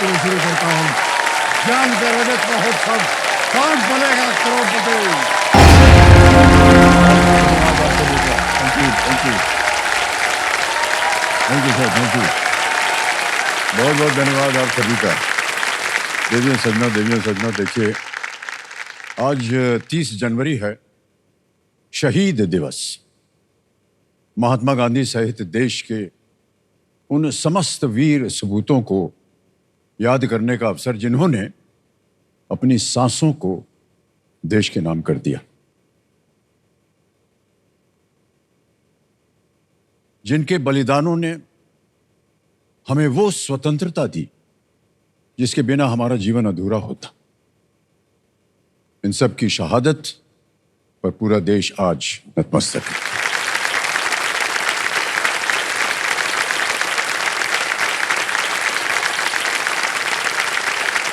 कार्यक्रम शुरू करता हूँ। ज्ञान का रजत महोत्सव, Kaun Banega Crorepati. Thank you sir, thank you. बहुत बहुत धन्यवाद आप सभी का। देवियों सजना, देखिए आज 30 जनवरी है, शहीद दिवस। महात्मा गांधी सहित देश के उन समस्त वीर सपूतों को याद करने का अवसर जिन्होंने अपनी सांसों को देश के नाम कर दिया, जिनके बलिदानों ने हमें वो स्वतंत्रता दी जिसके बिना हमारा जीवन अधूरा होता। इन सब की शहादत पर पूरा देश आज नतमस्तक है।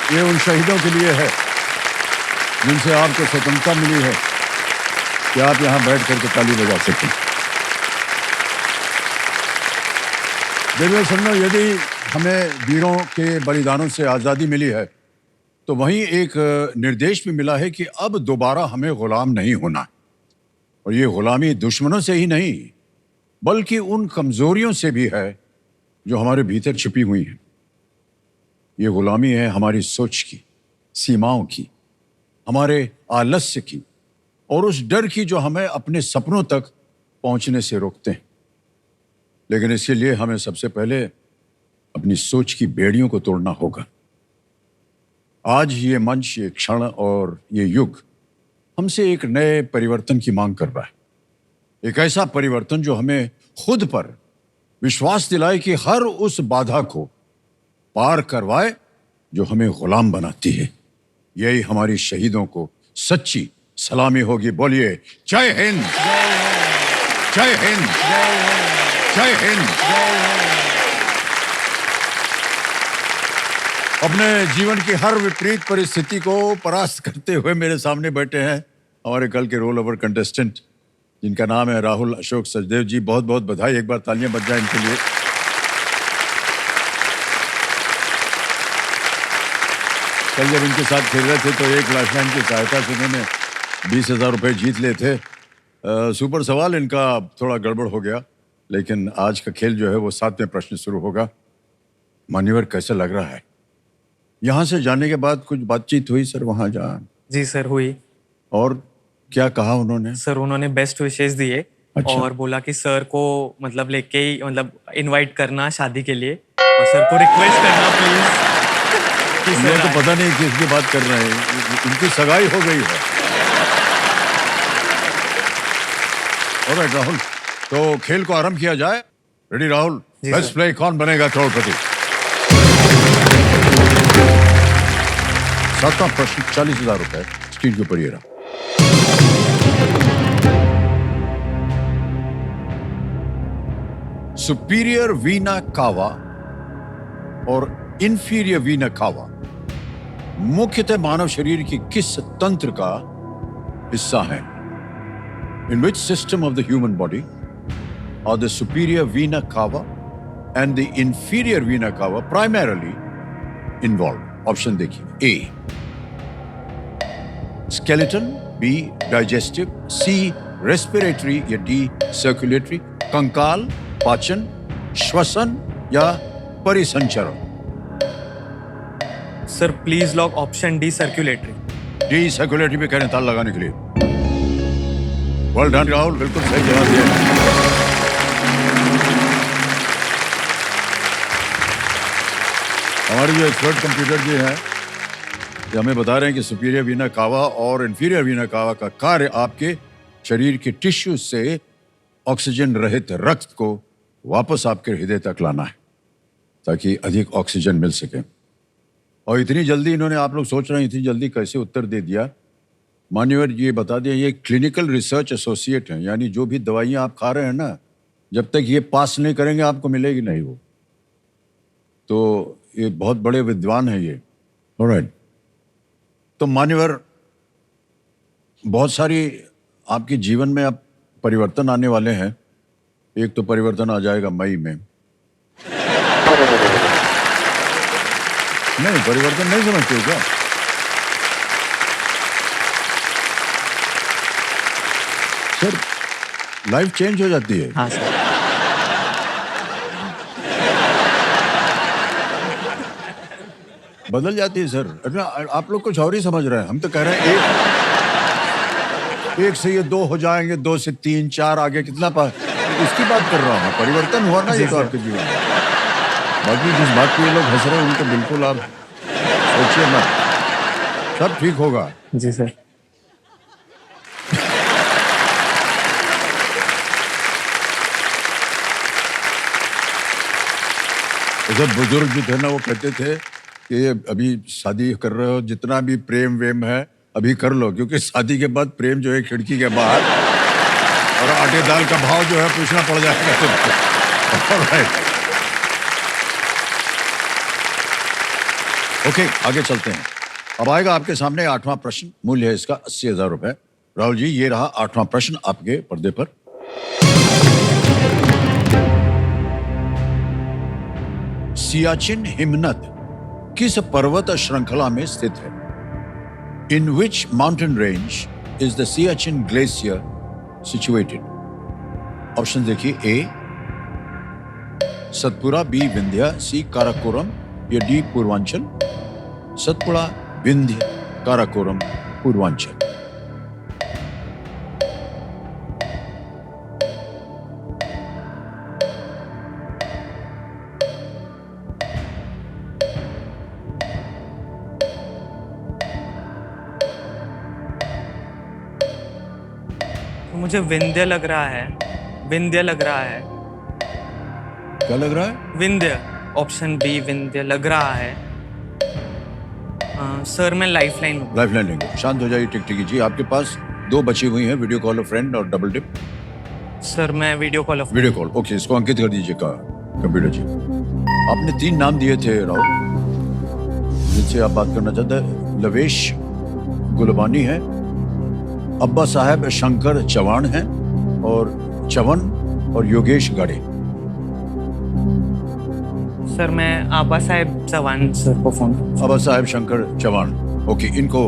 ये उन शहीदों के लिए है जिनसे आपको स्वतंत्रता मिली है कि आप यहां बैठ करके ताली बजा सकें। देवियों सुनो, यदि हमें वीरों के बलिदानों से आज़ादी मिली है तो वहीं एक निर्देश भी मिला है कि अब दोबारा हमें गुलाम नहीं होना। और ये गुलामी दुश्मनों से ही नहीं बल्कि उन कमजोरियों से भी है जो हमारे भीतर छिपी हुई हैं। ये गुलामी है हमारी सोच की, सीमाओं की, हमारे आलस्य की और उस डर की जो हमें अपने सपनों तक पहुंचने से रोकते हैं। लेकिन इसके लिए हमें सबसे पहले अपनी सोच की बेड़ियों को तोड़ना होगा। आज ये मंच, ये क्षण और ये युग हमसे एक नए परिवर्तन की मांग कर रहा है। एक ऐसा परिवर्तन जो हमें खुद पर विश्वास दिलाए कि हर उस बाधा को पार करवाए जो हमें गुलाम बनाती है। यही हमारी शहीदों को सच्ची सलामी होगी। बोलिए जय हिंद, जय हिंद, जय हिंद। अपने जीवन की हर विपरीत परिस्थिति को परास्त करते हुए मेरे सामने बैठे हैं हमारे कल के रोल ओवर कंटेस्टेंट, जिनका नाम है राहुल अशोक सचदेव जी। बहुत बहुत बधाई, एक बार तालियां बज जाए इनके लिए। कल जब इनके साथ खेल रहे थे तो एक लाइफलाइन की सहायता से उन्होंने 20,000 रुपए जीत लिए थे। सुपर सवाल इनका थोड़ा गड़बड़ हो गया, लेकिन आज का खेल जो है वो 7वें प्रश्न शुरू होगा। मान्यवर, कैसा लग रहा है? यहाँ से जाने के बाद कुछ बातचीत हुई सर वहाँ जा? जी सर हुई। और क्या कहा उन्होंने? सर उन्होंने बेस्ट विशेस दिए। अच्छा। और बोला कि सर को मतलब लेके ही मतलब इनवाइट करना शादी के लिए और सर को रिक्वेस्ट करना प्लीज। मुझे तो पता नहीं किसकी बात कर रहे हैं, इनकी सगाई हो गई है। ऑलराइट राहुल, तो खेल को आरंभ किया जाए। रेडी राहुल? लेट्स प्ले कौन बनेगा करोड़पति। 7वां प्रश्न 40,000 रुपए स्क्रीन के ऊपर ये रहा। सुपीरियर वीना कावा और इंफीरियर वीना कावा मुख्यतः मानव शरीर की किस तंत्र का हिस्सा है? In which system of the human body are the superior vena cava and the inferior vena cava primarily involved? Option देखिए। A skeleton, B digestive, C respiratory या D circulatory, कंकाल, पाचन, श्वसन या परिसंचरण? Sir please lock option D circulatory. D circulatory पे कहने ताल लगाने के लिए। वेल डन राहुल, बिल्कुल सही जवाब दिया। हमारे जो एक्सपर्ट कंप्यूटर जी हैं ये हमें बता रहे हैं कि सुपीरियर वीना कावा और इंफीरियर वीना कावा का कार्य आपके शरीर के टिश्यू से ऑक्सीजन रहित रक्त को वापस आपके हृदय तक लाना है ताकि अधिक ऑक्सीजन मिल सके। और इतनी जल्दी इन्होंने, आप लोग सोच रहे हैं इतनी जल्दी कैसे उत्तर दे दिया। मान्यवर ये बता दें, ये क्लिनिकल रिसर्च एसोसिएट हैं, यानी जो भी दवाइयाँ आप खा रहे हैं ना, जब तक ये पास नहीं करेंगे आपको मिलेगी नहीं वो। तो ये बहुत बड़े विद्वान हैं ये। ऑलराइट, तो मान्यवर बहुत सारी आपके जीवन में अब परिवर्तन आने वाले हैं। एक तो परिवर्तन आ जाएगा मई में, नहीं, परिवर्तन नहीं समझते हो क्या? सर, लाइफ चेंज हो जाती है। हाँ सर। बदल जाती है सर। अरे आप लोग कुछ और ही समझ रहे हैं। हम तो कह रहे हैं एक से ये 2 हो जाएंगे, 2 से 3, 4 आगे कितना इसकी बात कर रहा हूँ। परिवर्तन हुआ ना ये जी तो सर। आपके जीवन में। बाकी जिस बात पे ये लोग हंस रहे हैं उनको बिल्कुल आप सोचिए मत, सब ठीक होगा। जी सर। जैसे बुजुर्ग जो थे ना वो कहते थे कि ये अभी शादी कर रहे हो, जितना भी प्रेम वेम है अभी कर लो, क्योंकि शादी के बाद प्रेम जो है खिड़की के बाहर, और आटे दाल का भाव जो है पूछना पड़ जाएगा तुमको। Alright. ओके, आगे चलते हैं। अब आएगा आपके सामने 8वां प्रश्न। मूल्य है इसका 80,000 रुपए। राहुल जी, ये रहा 8वां प्रश्न आपके पर्दे पर। सियाचिन हिमनद किस पर्वत श्रृंखला में स्थित है? In which mountain range is the Siachen glacier situated? Option देखिए। A Satpura, B Vindhya, C Karakoram या डी पूर्वांचल। सतपुड़ा, विंध्य, काराकोरम, पूर्वांचल। तो मुझे विंध्य लग रहा है, विंध्य लग रहा है, क्या लग रहा है? विंध्य। ऑप्शन बी विंध्य लग रहा है। सर मैं लाइफ लाइन लूंगा। लाइफ लाइन लेंगे। शांत हो जाइए टिकटिकी जी। आपके पास 2 बची हुई हैं, वीडियो कॉल ऑफ फ्रेंड और डबल टिप। सर मैं video call of video call, okay, इसको अंकित कर दीजिएगा कंप्यूटर जी। आपने 3 नाम दिए थे राहुल, जिनसे आप बात करना चाहते हैं। लवेश गुलबानी है, अब्बा साहब शंकर चौहान हैं, और चवन और योगेश गाड़े। सर मैं आबा साहेब चौहान सर को फोन। अब्बा साहब शंकर चौहान, ओके, इनको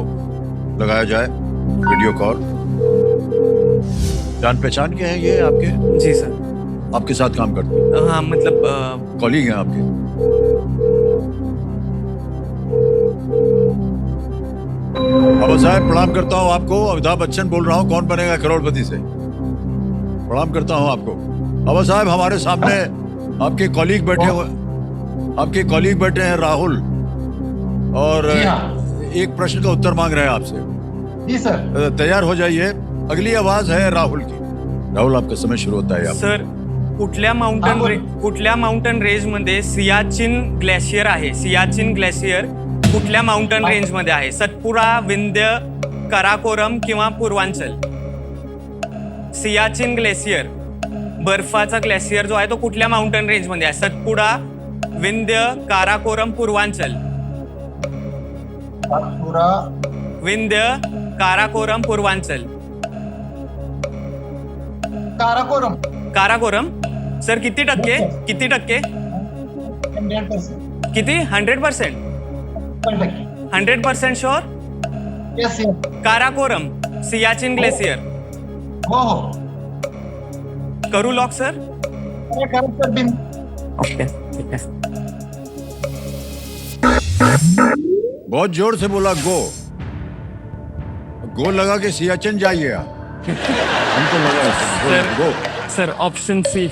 लगाया जाए वीडियो कॉल। जान पहचान के हैं ये आपके? जी सर। आपके साथ काम करते हैं? हाँ मतलब कॉलीग हैं आपके? अब्बा साहब प्रणाम करता हूँ आपको। अमिताभ बच्चन बोल रहा हूँ, कौन बनेगा करोड़पति से। प्रणाम करता हूँ आपको। अब्बा साहब, हमारे सामने आपके कॉलीग बैठे हुए, आपके कॉलीग बैठे हैं राहुल, और एक प्रश्न का उत्तर मांग रहे हैं आपसे। जी सर। तैयार हो जाइए। अगली आवाज है राहुल की। राहुल, आपका समय शुरू होता है। सर कुठल्या माउंटन रेंज मध्ये सियाचिन ग्लेशियर आहे? सियाचिन ग्लेशियर कुठल्या माउंटन रेंज मध्ये आहे? सतपुडा, विंध्य, काराकोरम किंवा पूर्वांचल? सियाचिन ग्लेशियर, बर्फाचा ग्लेशियर जो आहे तो कुठल्या माउंटन रेंज मध्ये आहे? सतपुडा, विंध्य, काराकोरम, पूर्वांचल? सतपुड़ा, विंध्य, काराकोरम, पूर्वांचल? काराकोरम। काराकोरम। सर किती टक्के? किती टक्के? 100%। किती? 100%? 100% sure? Yes yes. Karakoram, Siachen glacier. हो हो। करू लॉक सर? करेक्ट बिन। ओके ठीक है। बहुत जोर से बोला गो। गो लगा के सियाचिन जाइए आप। हमको लगा sir go. Sir option C.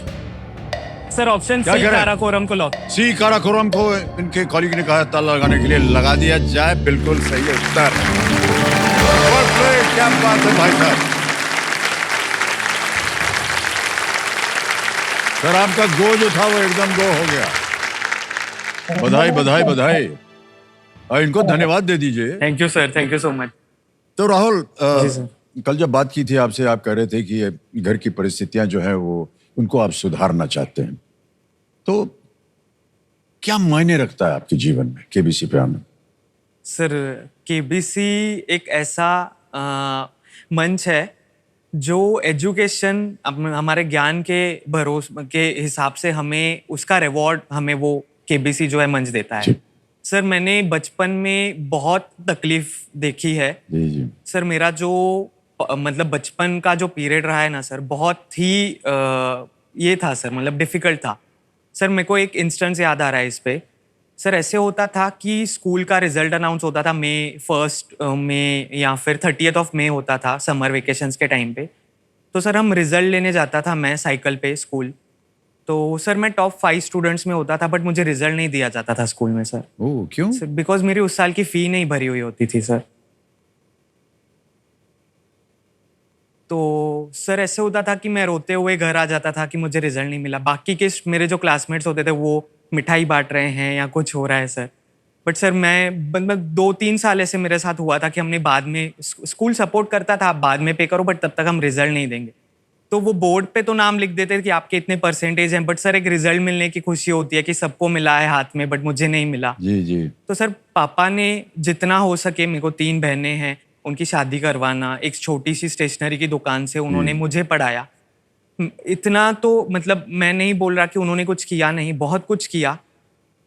Sir option क्या सी कह रहे हैं? काराकोरम को लॉक। सी काराकोरम को इनके कॉलीग ने कहा ताला लगाने के लिए, लगा दिया जाए। बिल्कुल सही उत्तर। क्या बात है भाई साहब। सर आपका गो जो था वो एकदम गो हो गया। बधाई बधाई बधाई। इनको धन्यवाद दे दीजिए। Thank you sir, thank you so much. तो राहुल, जी सर। कल जब बात की थी आपसे, आप कह रहे थे कि ये घर की परिस्थितियां जो है वो उनको आप सुधारना चाहते हैं। तो क्या मायने रखता है आपके जीवन में केबीसी पे आना? सर केबीसी एक ऐसा मंच है जो एजुकेशन, हमारे ज्ञान के भरोसे के हिसाब से हमें उसका रिवॉर्ड हमें वो केबीसी जो है मंच देता है। सर मैंने बचपन में बहुत तकलीफ देखी है। जी जी। सर मेरा जो मतलब बचपन का जो पीरियड रहा है ना सर, बहुत ही ये था सर, मतलब डिफिकल्ट था। सर मेरे को एक इंस्टेंस याद आ रहा है इस पे। सर ऐसे होता था कि स्कूल का रिजल्ट अनाउंस होता था मई 1 में या फिर 30th ऑफ मई होता था समर वेकेशंस के टाइम पे। तो सर हम रिजल्ट लेने जाता था, मैं साइकिल पे स्कूल। तो सर मैं टॉप 5 स्टूडेंट्स में होता था, बट मुझे रिजल्ट नहीं दिया जाता था स्कूल में सर। ओह क्यों? सर बिकॉज मेरी उस साल की फी नहीं भरी हुई होती थी सर। तो सर ऐसे होता था कि मैं रोते हुए घर आ जाता था कि मुझे रिजल्ट नहीं मिला। बाकी के मेरे जो क्लासमेट्स होते थे वो मिठाई बांट रहे हैं या कुछ हो रहा है सर। बट सर मैं मतलब 2-3 साल ऐसे मेरे साथ हुआ था कि हमने बाद में स्कूल सपोर्ट करता था, आप बाद में पे करो, बट तब तक हम रिजल्ट नहीं देंगे। तो वो बोर्ड पे तो नाम लिख देते थे कि आपके इतने परसेंटेज हैं, बट सर एक रिजल्ट मिलने की खुशी होती है कि सबको मिला है हाथ में, बट मुझे नहीं मिला। जी जी। तो सर पापा ने जितना हो सके, मेरे को 3 बहनें हैं, उनकी शादी करवाना, एक छोटी सी स्टेशनरी की दुकान से उन्होंने मुझे पढ़ाया। इतना तो मतलब मैं नहीं बोल रहा कि उन्होंने कुछ किया नहीं, बहुत कुछ किया।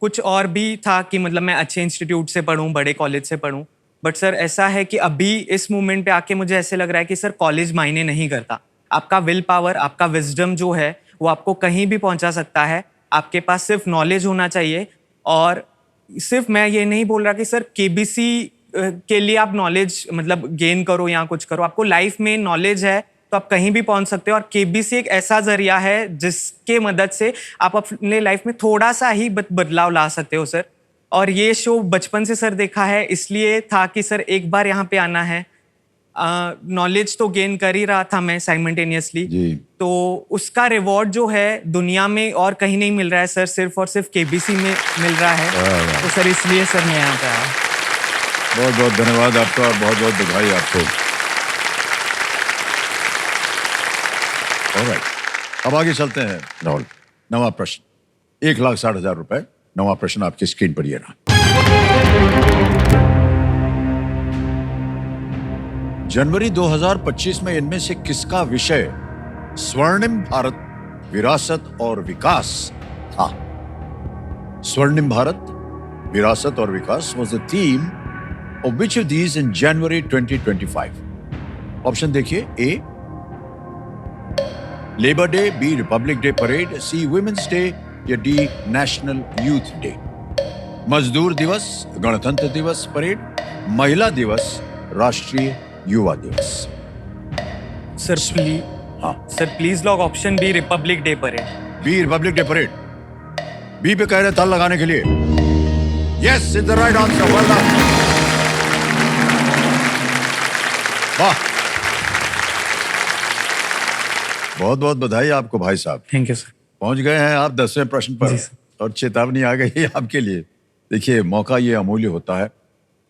कुछ और भी था कि मतलब मैं अच्छे इंस्टीट्यूट से पढ़ूं, बड़े कॉलेज से पढ़ूं। बट सर ऐसा है कि अभी इस मोमेंट पे आके मुझे ऐसे लग रहा है कि सर कॉलेज मायने नहीं करता। आपका विल पावर, आपका विजडम जो है वो आपको कहीं भी पहुंचा सकता है। आपके पास सिर्फ नॉलेज होना चाहिए। और सिर्फ मैं ये नहीं बोल रहा कि सर केबीसी के लिए आप नॉलेज मतलब गेन करो या कुछ करो। आपको लाइफ में नॉलेज है तो आप कहीं भी पहुंच सकते हो। और केबीसी एक ऐसा जरिया है जिसके मदद से आप अपने लाइफ में थोड़ा सा ही बदलाव ला सकते हो सर। और ये शो बचपन से सर देखा है, इसलिए था कि सर एक बार यहाँ पे आना है। नॉलेज तो गेन कर ही रहा था मैं साइमल्टेनियसली। तो उसका रिवॉर्ड जो है दुनिया में और कहीं नहीं मिल रहा है सर, सिर्फ और सिर्फ केबीसी में मिल रहा है। तो सर इसलिए सर मैं यहाँ पे आया। बहुत बहुत धन्यवाद आपका, बहुत बहुत बधाई आपको। ऑलराइट, अब आगे चलते हैं राहुल। नवा प्रश्न, 1,60,000 रुपए। नवा प्रश्न आपकी स्क्रीन पर ये रहा। जनवरी 2025 में इनमें से किसका विषय स्वर्णिम भारत, विरासत और विकास था? स्वर्णिम भारत, विरासत और विकास was the theme of which of these in January 2025? Option देखिए। A labour day, B republic day parade, C women's day या डी नेशनल यूथ डे। मजदूर दिवस, गणतंत्र दिवस परेड, महिला दिवस, राष्ट्रीय युवा दिवस। सर प्लीज, हाँ sir please lock option B republic day parade. B republic day parade. B पे कह रहे ताल लगाने के लिए। Yes is the right answer. Well done. वाह, बहुत बहुत बधाई आपको भाई साहब। Thank you sir. पहुंच गए हैं आप 10वें प्रश्न पर और चेतावनी आ गई है आपके लिए। देखिए मौका ये अमूल्य होता है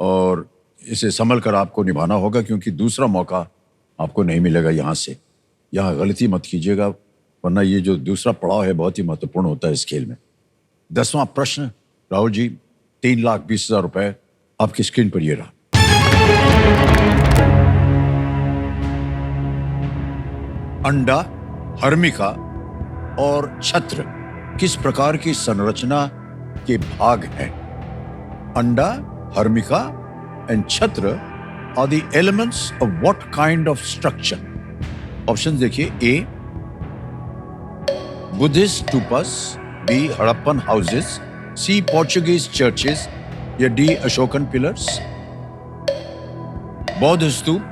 और इसे संभल कर आपको निभाना होगा, क्योंकि दूसरा मौका आपको नहीं मिलेगा यहाँ से। यहाँ गलती मत कीजिएगा, वरना ये जो दूसरा पड़ाव है बहुत ही महत्वपूर्ण होता है इस खेल में। 10वां प्रश्न राहुल जी, 3,20,000 रुपए आपकी स्क्रीन पर ये रहा। अंडा, हर्मिका और छत्र किस प्रकार की संरचना के भाग हैं? Anda, harmika and chhatra are the elements of what kind of structure? Option देखिए। A Buddhist stupas, B Harappan houses, C Portuguese churches या डी अशोकन पिलर्स। बौद्ध स्तूप,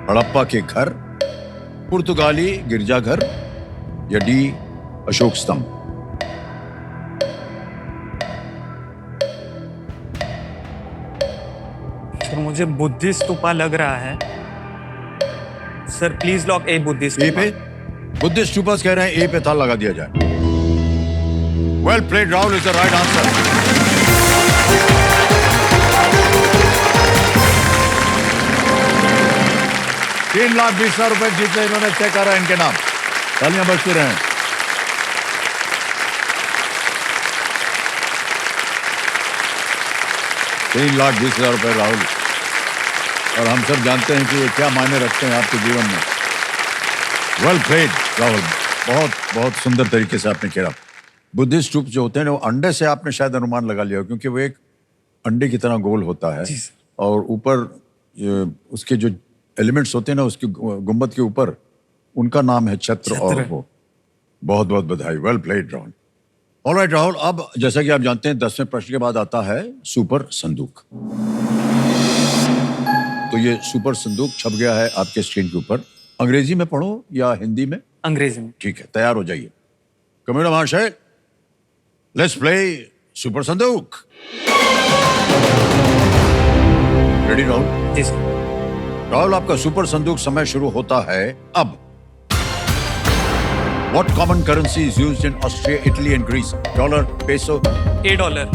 हड़प्पा के घर, पुर्तगाली गिरजाघर या डी अशोक स्तंभ। सर मुझे बुद्धिस्ट स्तूपा लग रहा है sir. Please lock A Buddhist A पे बुद्धिस्ट स्तूपस कह रहे हैं, ए पे ताल लगा दिया जाए। Well played Rahul, is the right answer. ₹3,20,000 जीते इन्होंने। तय करा इनके नाम, तालियां बजती रहें। ₹3,20,000 राहुल, और हम सब जानते हैं कि ये क्या मायने रखते हैं आपके जीवन में। वेल प्लेड राहुल, बहुत बहुत सुंदर तरीके से आपने खेला। बुद्धिस्ट स्तूप जो होते हैं वो अंडे से आपने शायद अनुमान लगा लिया, क्योंकि वो एक अंडे की तरह गोल होता है जी सर। और ऊपर उसके जो एलिमेंट्स होते हैं ना उसके गुंबद के ऊपर, उनका नाम है छत्र। और छत्र। वो बहुत बहुत बधाई, well played Rahul. Alright Rahul, अब जैसा कि आप जानते हैं 10वें प्रश्न के बाद आता है सुपर संदूक। तो ये सुपर संदूक छप गया है आपके स्क्रीन के ऊपर। अंग्रेजी में पढ़ो या हिंदी में? अंग्रेजी में। ठीक है, तैयार हो जाइए। कमेडा महाशय, लेट्स प्ले सुपर संदूक। रेडी राहुल? जी सर। राहुल, आपका सुपर संदूक समय शुरू होता है अब। What common currency is used in Austria, Italy and Greece? Dollar, peso? $8।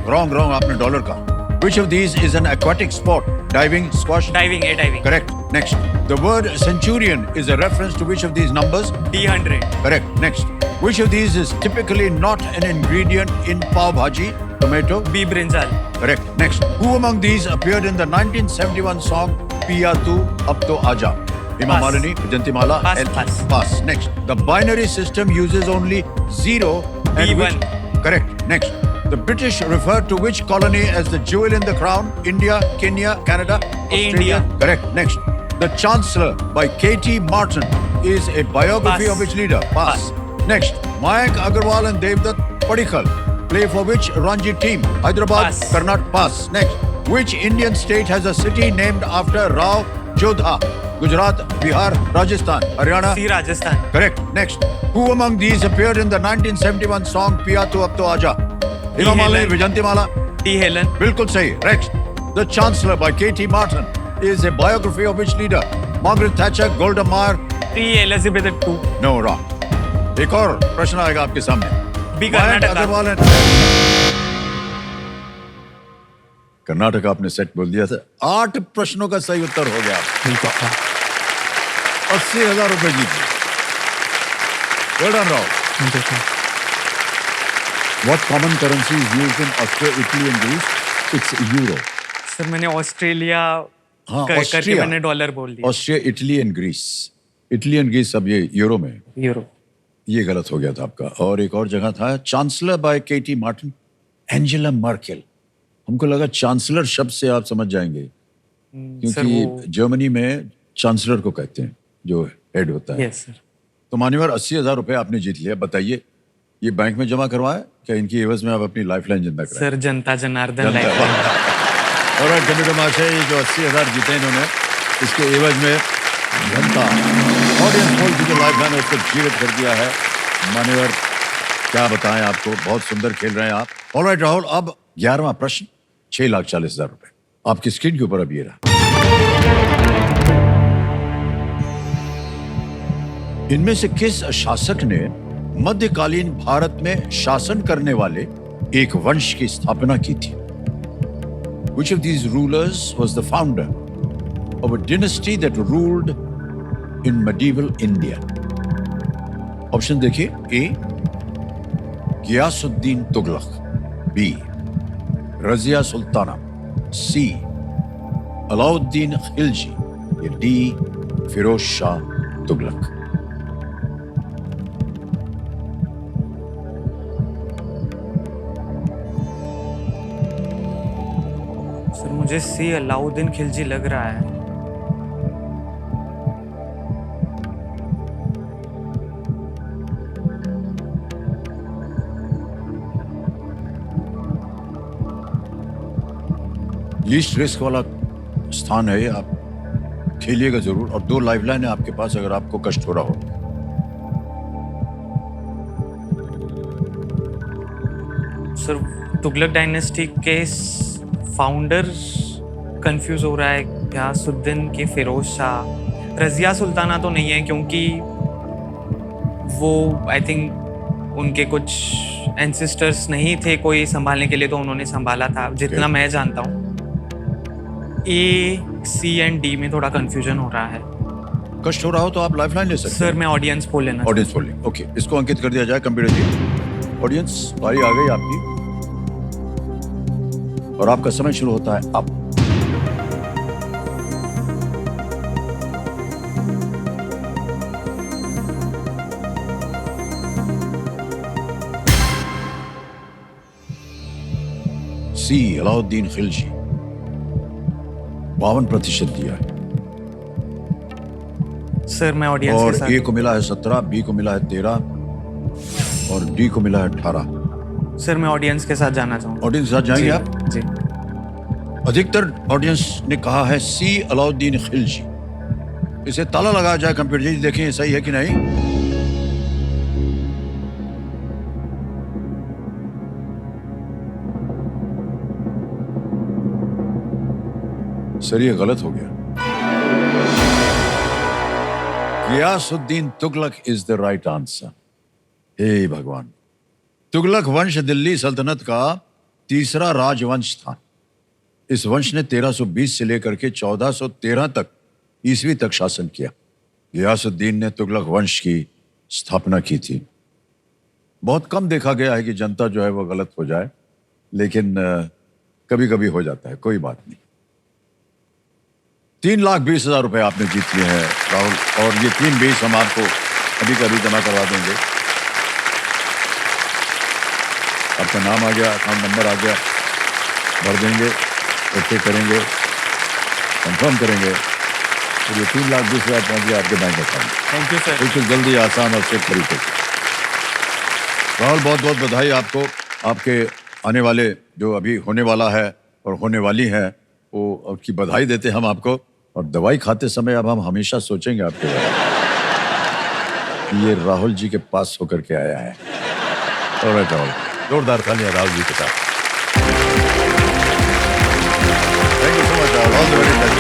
Wrong, आपने डॉलर का। Which of these is an aquatic sport? Diving, squash? Diving, diving. Correct. Next. The word centurion is a reference to which of these numbers? D100। Correct. Next. Which of these is typically not an ingredient in pav bhaji? Tomato? B brinjal। Correct. Next. Who among these appeared in the 1971 song Piya Tu Ab To Aaja? Hema Pass. Malini, Jantimala, Pass, and pass. Pass. Next. The binary system uses only 0 and B1। which? Correct. Next. The British refer to which colony as the jewel in the crown? India, Kenya, Canada, Australia? India। Correct. Next. The Chancellor by K.T. Martin is a biography Pass. of which leader? Pass. Next. Mayank Agarwal and Devdutt Padikkal play for which Ranji team? Hyderabad, Pass. Karnataka. Pass. Next. Which Indian state has a city named after Rao Jodha? Gujarat, Bihar, Rajasthan, Haryana? C Rajasthan. Correct. Next. Who among these appeared in the 1971 song Piya Tu Ab To Aaja? Hema Malini, Helen। Vijantimala? T Helen. बिल्कुल सही। Next. The Chancellor by K.T. Martin is a biography of which leader? Margaret Thatcher, Golda Meir? T Elizabeth II। No, wrong. एक और प्रश्न आएगा आपके सामने। B Mayank Karnataka. Agarwal ने कर्नाटक आपने सेट बोल दिया था। 8 प्रश्नों का सही उत्तर हो गया। 80,000 रुपए जीत गए। Well done, Rahul. What common currency is used in Austria, Italy and Greece? It's euro. Sir मैंने ऑस्ट्रेलिया हाँ, करके ऑस्ट्रिया। मैंने डॉलर बोल दिया। Austria, Italy and Greece. Italy and Greece अब ये यूरो में, यूरो। ये गलत हो गया था आपका। और एक और जगह था, chancellor by K.T. Martin, Angela Merkel. हमको लगा चांसलर शब्द से आप समझ जाएंगे, सर क्योंकि वो जर्मनी में चांसलर को कहते हैं जो हेड होता है। Yes sir. तो मान्यवर 80,000 रुपए आपने जीत लिया। बताइए, ये बैंक में जमा करवाए क्या इनकी एवज में आप अपनी लाइफलाइन जिंदा कराए? सर जनता जनार्दन जनता। लाइफ। और कंप्यूटर महाशय, ये जो 80,000 जीते इन्होंने, इसके एवज में जनता ऑडियंस पोल की जो लाइफलाइन है उसको जीवित कर दिया है। मान्यवर क्या बताएं आपको, बहुत सुंदर खेल रहे हैं आप। ऑलराइट राहुल, अब 11वां प्रश्न, 6,40,000 रुपए आपकी स्क्रीन के ऊपर अब ये रहा। इनमें से किस शासक ने मध्यकालीन भारत में शासन करने वाले एक वंश की स्थापना की थी? Which of these rulers was the founder of a dynasty that ruled in medieval India? Option देखिए। ए, गियासुद्दीन तुगलक। बी, रजिया सुल्ताना। सी, अलाउद्दीन खिलजी। या डी, फिरोज शाह तुगलक। सर मुझे सी अलाउद्दीन खिलजी लग रहा है। लीस्ट रिस्क वाला स्थान है ये, आप खेलिएगा जरूर। और 2 लाइफलाइन है आपके पास अगर आपको कष्ट हो रहा हो। सर तुगलक डायनेस्टी के फाउंडर कंफ्यूज हो रहा है, गियासुद्दीन के फिरोज शाह। रजिया सुल्ताना तो नहीं है क्योंकि वो आई थिंक उनके कुछ एंसेस्टर्स नहीं थे कोई संभालने के लिए, तो उन्होंने संभाला था जितना मैं जानता हूँ। ए, सी एंड डी में थोड़ा कंफ्यूजन हो रहा है। कष्ट हो रहा हो तो आप लाइफलाइन ले सकते हैं। सर मैं ऑडियंस पोल लेना। ऑडियंस पोलिंग, ओके, इसको अंकित कर दिया जाए कंप्यूटर जी। ऑडियंस, बारी आ गई आपकी और आपका समय शुरू होता है अब। सी अलाउद्दीन खिलजी 52% दिया है, सर मैं ऑडियंस और के साथ ए को मिला है 17, बी को मिला है 13 और डी को मिला है 18। सर मैं ऑडियंस के साथ जाना चाहूँगा। ऑडियंस के साथ जाएंगे आप? जी। अधिकतर ऑडियंस ने कहा है सी अलाउद्दीन खिलजी। इसे ताला लगाया जाए कंप्यूटर जी, देखें सही है कि नहीं। सर ये गलत हो गया। Ghiyasuddin Tughlaq is the right answer. हे भगवान, तुगलक वंश दिल्ली सल्तनत का तीसरा राजवंश था। इस वंश ने 1320 से लेकर के 1413 तक ईस्वी तक शासन किया। गियासुद्दीन ने तुगलक वंश की स्थापना की थी। बहुत कम देखा गया है कि जनता जो है वो गलत हो जाए, लेकिन कभी कभी हो जाता है, कोई बात नहीं। 3,20,000 रुपए आपने जीत लिए हैं राहुल, और ये 3,20 हम आपको अभी का अभी जमा करवा देंगे। आपका नाम आ गया, अकाउंट नंबर आ गया, भर देंगे, ओके करेंगे, कंफर्म करेंगे, तो ये 3,20,000 पहुंच गया आपके bank account. Thank you sir. बिल्कुल जल्दी, आसान और सेफ तरीके से। राहुल बहुत बहुत बधाई आपको। आपके आने वाले जो अभी होने वाला है और होने वाली है वो उसकी बधाई देते हम आपको। और दवाई खाते समय अब हम हमेशा सोचेंगे आपके बारे में कि ये राहुल जी के पास होकर के आया है। और राहुल, जोरदार तालियां राहुल जी के साथ। Thank you so much Rahul, all the very best.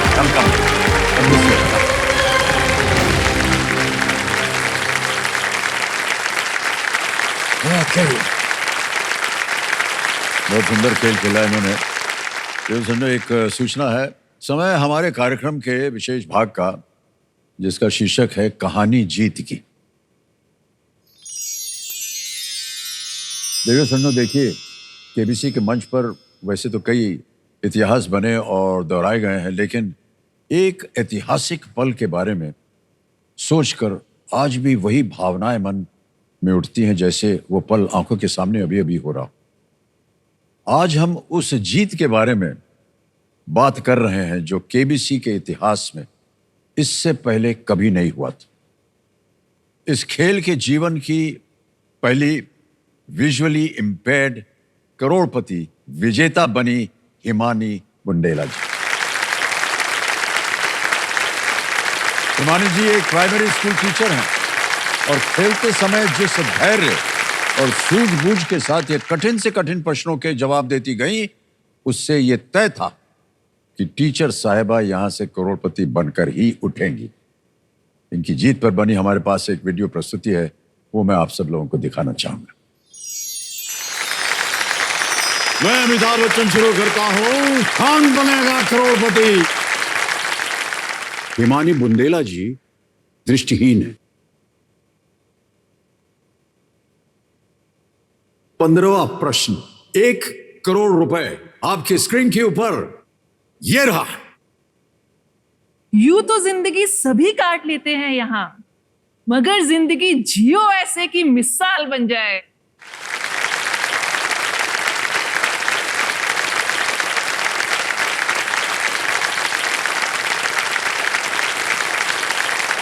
Welcome. बहुत सुंदर खेल खेला इन्होंने। तो समझो एक सूचना है, समय हमारे कार्यक्रम के विशेष भाग का, जिसका शीर्षक है कहानी जीत की। देखिए समझो, देखिए केबीसी के मंच पर वैसे तो कई इतिहास बने और दोहराए गए हैं, लेकिन एक ऐतिहासिक पल के बारे में सोचकर आज भी वही भावनाएं मन में उठती हैं जैसे वो पल आंखों के सामने अभी अभी हो रहा हो। आज हम उस जीत के बारे में बात कर रहे हैं जो केबीसी के इतिहास में इससे पहले कभी नहीं हुआ था। इस खेल के जीवन की पहली विजुअली इम्पेयर्ड करोड़पति विजेता बनी हिमानी बुंदेला जी। हिमानी जी एक प्राइमरी स्कूल टीचर हैं और खेलते समय जिस धैर्य और सूझबूझ के साथ ये कठिन से कठिन प्रश्नों के जवाब देती गई, उससे ये तय था कि टीचर साहिबा यहां से करोड़पति बनकर ही उठेंगी। इनकी जीत पर बनी हमारे पास एक वीडियो प्रस्तुति है, वो मैं आप सब लोगों को दिखाना चाहूंगा। मैं अमिताभ बच्चन शुरू करता हूं, कौन बनेगा करोड़पति। हिमानी बुंदेला जी दृष्टिहीन है। 15वां प्रश्न, 1 करोड़ रुपए आपकी स्क्रीन के ऊपर ये रहा। यूं तो जिंदगी सभी काट लेते हैं यहाँ, मगर जिंदगी जियो ऐसे की मिसाल बन जाए।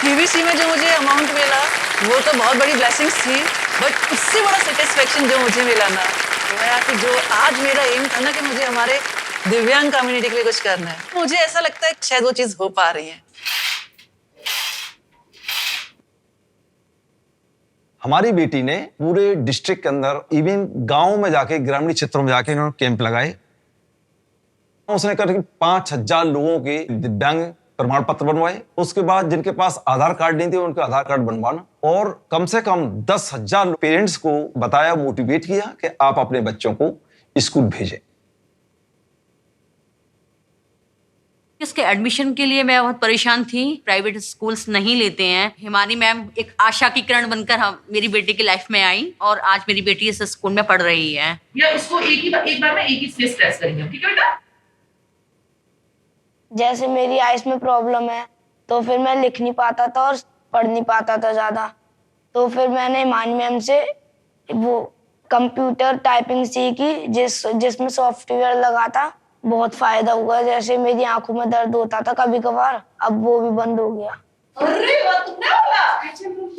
केबीसी में जो मुझे अमाउंट मिला वो तो बहुत बड़ी ब्लेसिंग्स थी, बट उससे बड़ा सेटिस्फेक्शन जो मुझे मिला ना, वो है कि जो आज मेरा एम था ना कि मुझे हमारे दिव्यांग कम्युनिटी के लिए कुछ करना है, मुझे ऐसा लगता है कि शायद वो चीज हो पा रही है। हमारी बेटी ने पूरे डिस्ट्रिक्ट के अंदर, इवन गांव में जाके, ग्रामीण क्षेत्रों में जाके इन्होंने कैंप लगाए। उसने करीब 5,000 लोगों के दिव्यांग प्रमाण पत्र बनवाए। उसके बाद जिनके पास आधार कार्ड नहीं थे उनके आधार कार्ड बनवाना, और कम से कम 10,000 पेरेंट्स को बताया, मोटिवेट किया कि आप अपने बच्चों को स्कूल भेजें। इसके एडमिशन के लिए मैं बहुत परेशान थी। प्राइवेट स्कूल्स नहीं लेते हैं। हिमानी मैम एक आशा की किरण बनकर हम मेरी बेटी की लाइफ में आई, और आज मेरी बेटी इस स्कूल में पढ़ रही है। या इसको एक बार में एक ही स्पेस टेस्ट करेंगे, ठीक है बेटा? जैसे मेरी आइस में प्रॉब्लम है, तो फिर मैं लिख नहीं पाता था और पढ़ नहीं पाता था ज्यादा, तो फिर मैंने हिमानी मैम से वो कंप्यूटर टाइपिंग सीखी जिसमें सॉफ्टवेयर लगा था। बहुत फायदा हुआ। जैसे मेरी आंखों में दर्द होता था कभी कभार, अब वो भी बंद हो गया। अरे वाह, तुमने बोला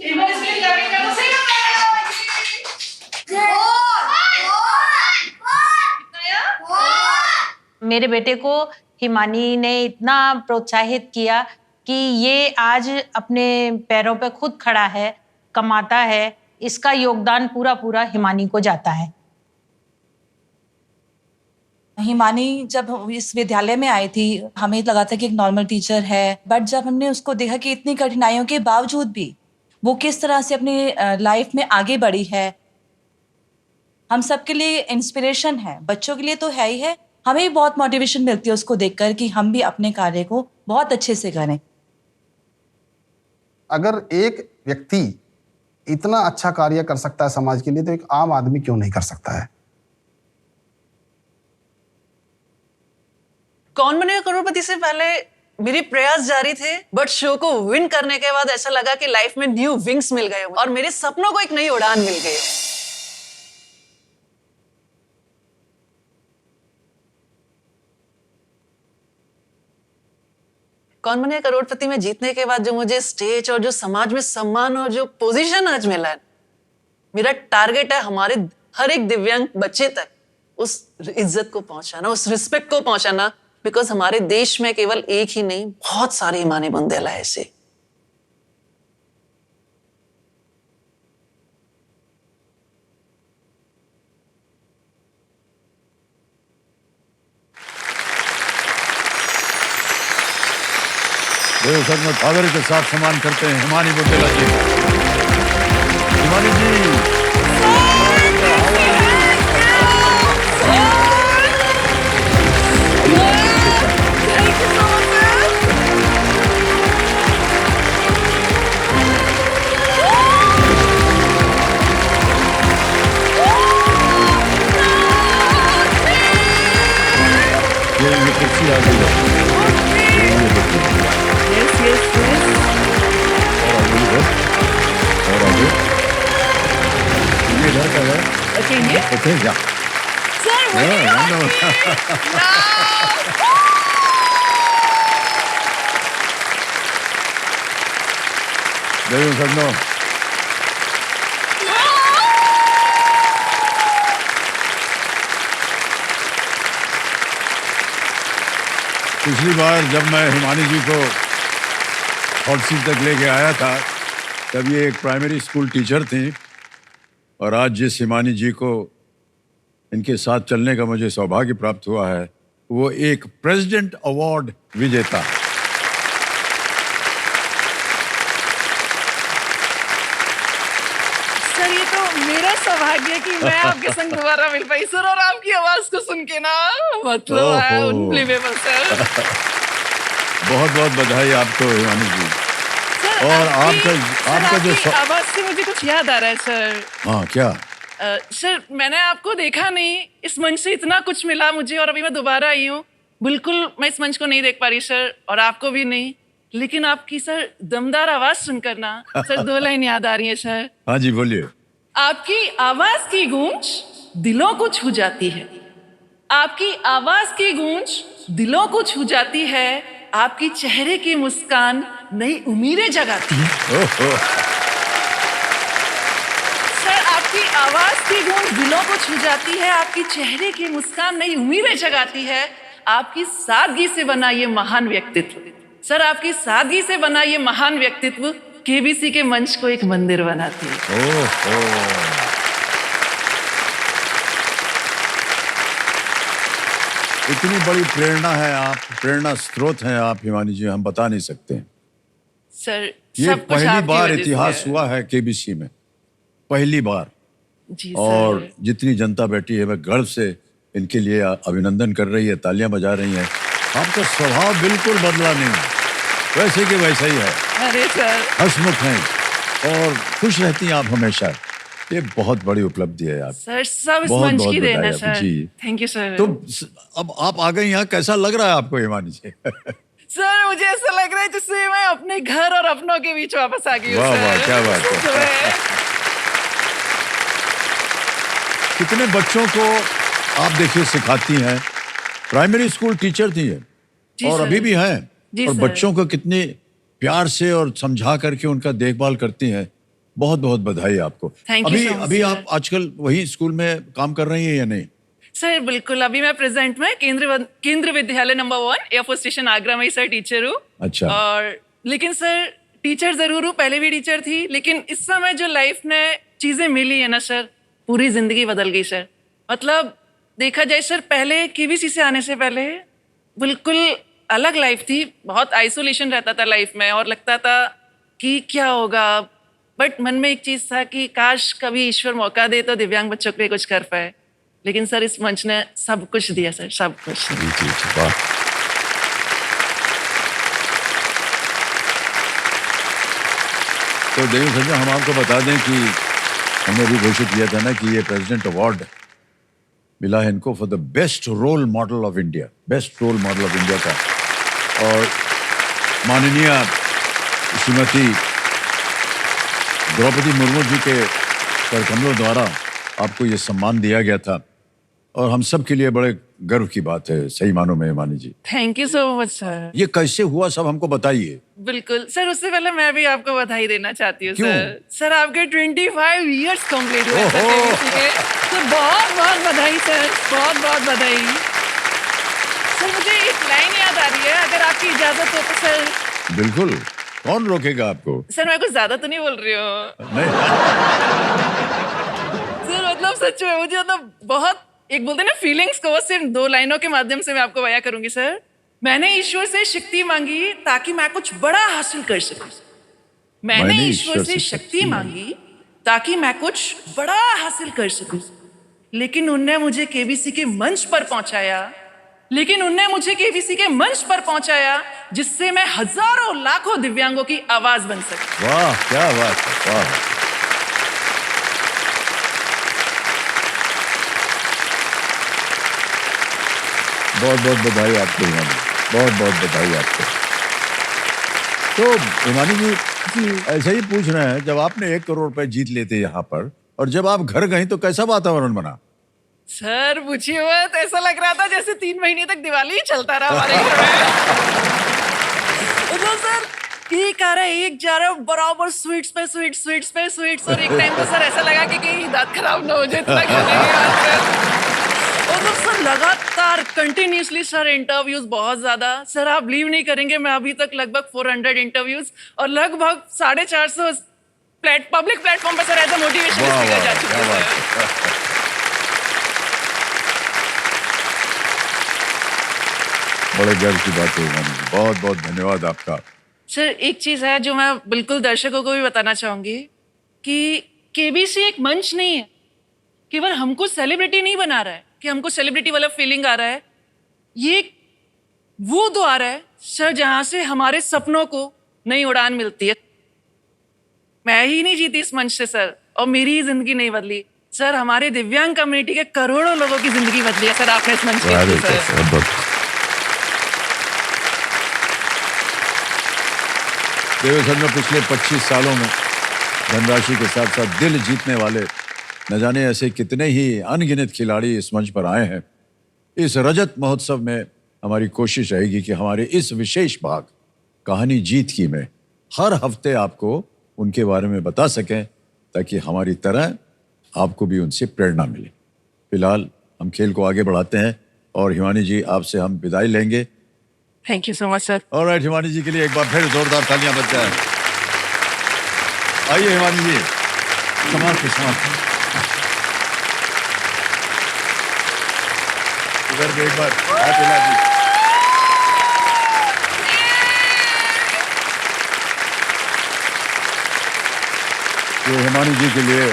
एक बार इसलिए जाके क्या तो सही मेरे बेटे को हिमानी ने इतना प्रोत्साहित किया कि ये आज अपने पैरों पे खुद खड़ा है, कमाता है। इसका योगदान पूरा पूरा हिमानी को जाता है। हिमानी जब इस विद्यालय में आई थी, हमें लगा था कि एक नॉर्मल टीचर है, बट जब हमने उसको देखा कि इतनी कठिनाइयों के बावजूद भी वो किस तरह से अपनी लाइफ में आगे बढ़ी है, हम सबके लिए इंस्पिरेशन है। बच्चों के लिए तो है ही है, हमें भी बहुत मोटिवेशन मिलती है उसको देखकर कि हम भी अपने कार्य को बहुत अच्छे से करें। अगर एक व्यक्ति इतना अच्छा कार्य कर सकता है समाज के लिए, तो एक आम आदमी क्यों नहीं कर सकता है? कौन बनेगा करोड़पति से पहले मेरे प्रयास जारी थे, बट शो को विन करने के बाद ऐसा लगा कि लाइफ में न्यू विंग्स मिल गए और मेरे सपनों को एक नई उड़ान मिल गई। कौन बनेगा करोड़पति में जीतने के बाद जो मुझे स्टेज और जो समाज में सम्मान और जो पोजीशन आज मिला है, मेरा टारगेट है हमारे हर एक दिव्यांग बच्चे तक उस इज्जत को पहुंचाना, उस रिस्पेक्ट को पहुंचाना। बिकॉज हमारे देश में केवल एक ही नहीं, बहुत सारे ईमानी बुंदेला है ऐसे। सर में फादर के साथ सम्मान करते हैं हिमानी बुंदेला जी। हिमानी जी ये कुर्सी आ गई है। और आगे ये इधर का है। ओके या देखो सबनो पिछली बार जब मैं हिमानी जी को हॉट सीट तक लेके आया था, तब ये एक प्राइमरी स्कूल टीचर थी, और आज जिस हिमानी जी को इनके साथ चलने का मुझे सौभाग्य प्राप्त हुआ है, वो एक प्रेसिडेंट अवार्ड विजेता। सर ये तो मेरा सौभाग्य कि मैं आपके संग दोबारा मिल पाई सर, और आपकी आवाज को सुन के ना मतलब है अनबिलीवेबल सर। बहुत बहुत बधाई आपको हिमानी जी। सर, और आपका जो आवाज से मुझे कुछ याद आ रहा है सर। हाँ क्या? सर मैंने आपको देखा नहीं, इस मंच से इतना कुछ मिला मुझे, और अभी मैं दोबारा आई हूँ। बिल्कुल मैं इस मंच को नहीं देख पा रही सर, और आपको भी नहीं, लेकिन आपकी सर दमदार आवाज सुनकर ना सर 2 लाइन याद आ रही है सर। हाँ जी बोलिए। आपकी आवाज की गूंज दिलों को छू जाती है, आपकी आवाज की गूंज दिलों को छू जाती है, आपकी चेहरे की मुस्कान नई उम्मीदें जगाती है। सर आपकी आवाज की गूंज दिलों को छू जाती है, आपकी चेहरे की मुस्कान नई उम्मीदें जगाती है, आपकी सादगी से बना ये महान व्यक्तित्व, सर आपकी सादगी से बना ये महान व्यक्तित्व केबीसी के मंच को एक मंदिर बनाती है। इतनी बड़ी प्रेरणा है आप, प्रेरणा स्रोत हैं आप हिमानी जी, हम बता नहीं सकते। सर ये पहली बार इतिहास हुआ है केबीसी में, पहली बार। जी और सर। जितनी जनता बैठी है, मैं गर्व से इनके लिए अभिनंदन कर रही है, तालियां बजा रही हैं। आपका स्वभाव बिल्कुल बदला नहीं, वैसे कि वैसा ही है। अरे सर हंसमुख हैं और खुश रहती हैं आप हमेशा। ये बहुत बड़ी उपलब्धि है आप। सर सब इस बहुत मंच बहुत की देन है बधाई सर। जी। Thank you sir. तो अब आप आ गई यहाँ, कैसा लग रहा है आपको हिमानी जी? सर मुझे ऐसा लग रहा है जैसे मैं अपने घर और अपनों के बीच वापस आ गई हूँ। वाह वाह, क्या बात है। कितने बच्चों को आप देखिए सिखाती हैं, प्राइमरी स्कूल टीचर थी है जी और सर। अभी भी हैं, जी और सर। बच्चों को कितने प्यार से और समझा करके उनका देखभाल करती हैं। बहुत बहुत बधाई आपको। Thank you अभी so much, अभी sir. आप आजकल वही स्कूल में काम कर रही हैं या नहीं? सर बिल्कुल, अभी मैं प्रेजेंट में केंद्र विद्यालय नंबर 1 एयरफोर्स स्टेशन आगरा में ही सर टीचर हूँ। अच्छा। और लेकिन सर टीचर जरूर हूँ, पहले भी टीचर थी, लेकिन इस समय जो लाइफ में चीजें मिली है ना सर, पूरी जिंदगी बदल गई सर। मतलब देखा जाए सर, पहले केबीसी से आने से पहले बिल्कुल अलग लाइफ थी, बहुत आइसोलेशन रहता था लाइफ में और लगता था कि क्या होगा, बट मन में एक चीज था कि काश कभी ईश्वर मौका दे तो दिव्यांग बच्चों के लिए कुछ कर पाए। लेकिन सर इस मंच ने सब कुछ दिया सर, सब कुछ। जी जी जी, वाह। तो देवी संजय, हम आपको बता दें कि हमने भी घोषित किया था ना कि ये प्रेसिडेंट अवार्ड मिला है इनको for the best role model of India, best role model of India का। और माननीय श्रीमती द्रौपदी मुर्मू जी के कर कमलों द्वारा आपको ये सम्मान दिया गया था, और हम सब के लिए बड़े गर्व की बात है, सही मानों में Mani ji. Thank you so much sir. ये कैसे हुआ सब हमको बताइए। बिल्कुल सर, उससे पहले मैं भी आपको बधाई देना चाहती हूँ क्यों? सर। सर आपके 25 इयर्स कंप्लीट हुए सर ओहो। KBC के, तो बहुत बहुत बधाई सर, बहुत बहुत बधाई। सर मुझे एक लाइन याद आ रही है, अगर आपकी इजाजत हो तो सर। बिल्कुल, कौन रोकेगा आपको? सर मैं कुछ ज्यादा तो नहीं बोल रही हूँ नहीं। सर, मतलब सच में मुझे मतलब बहुत एक बोलते हैं ना फीलिंग्स को सिर्फ 2 लाइनों के माध्यम से मैं आपको बयां करूंगी सर। मैंने ईश्वर से शक्ति मांगी ताकि मैं कुछ बड़ा हासिल कर सकूं। मैंने ईश्वर से शक्ति मांगी ताकि मैं कुछ बड़ा हासिल कर सकूं, लेकिन उनने मुझे केबीसी के मंच पर पहुंचाया, जिससे मैं हजारों लाखों दिव्यांगों की आवाज बन सकूं। वाह, क्या बात है, वाह। बहुत बहुत बधाई आपको हिमानी, बहुत बहुत बधाई आपको। तो हिमानी जी ऐसा ही पूछ रहे हैं, जब आपने 1 करोड़ रुपए जीत लेते यहाँ पर और जब आप घर गए तो कैसा वातावरण बना? सर पूछिए मत, ऐसा लग रहा था जैसे 3 महीने तक दिवाली ही चलता रहा हमारे घर में। तो सर एक आ रहा है, एक जा रहा है, बराबर स्वीट्स पे स्वीट्स, और एक टाइम तो सर ऐसा लगा कि कहीं दांत खराब ना हो जाए इतना खाने के बाद सर। और तो सर लगातार कंटिन्यूसली सर इंटरव्यूज बहुत ज्यादा। सर आप बिलीव नहीं करेंगे, मैं अभी तक लगभग 400 इंटरव्यूज और लगभग 450 पब्लिक प्लेटफॉर्म पर sir as a motivation speaker जा चुकी हूं। बड़े गर्व की बात है हिमानी जी, बहुत बहुत धन्यवाद आपका। सर एक चीज है जो मैं बिल्कुल दर्शकों को भी बताना चाहूंगी कि केबीसी एक मंच नहीं है, केवल हमको सेलिब्रिटी नहीं बना रहा है कि हमको सेलिब्रिटी वाला फीलिंग आ रहा है। ये वो द्वार है सर जहां से हमारे सपनों को नई उड़ान मिलती है। मैं ही नहीं जीती इस मंच से सर, और मेरी ही जिंदगी नहीं बदली सर, हमारे दिव्यांग कम्युनिटी के करोड़ों लोगों की जिंदगी बदली है सर आपने इस मंच के थ्रू सर। देवेश में पिछले 25 सालों में धनराशि के साथ साथ दिल जीतने वाले न जाने ऐसे कितने ही अनगिनत खिलाड़ी इस मंच पर आए हैं। इस रजत महोत्सव में हमारी कोशिश रहेगी कि हमारे इस विशेष भाग कहानी जीत की में हर हफ्ते आपको उनके बारे में बता सकें, ताकि हमारी तरह आपको भी उनसे प्रेरणा मिले। फिलहाल हम खेल को आगे बढ़ाते हैं और हिमानी जी आपसे हम विदाई लेंगे। Thank you so much sir. Alright, Himani ji के लिए एक बार फिर जोरदार तालियां बज जाए। आइए हिमानी जी, संभाल के इधर भी एक बार हाथ हिला दी। ये हिमानी जी के लिए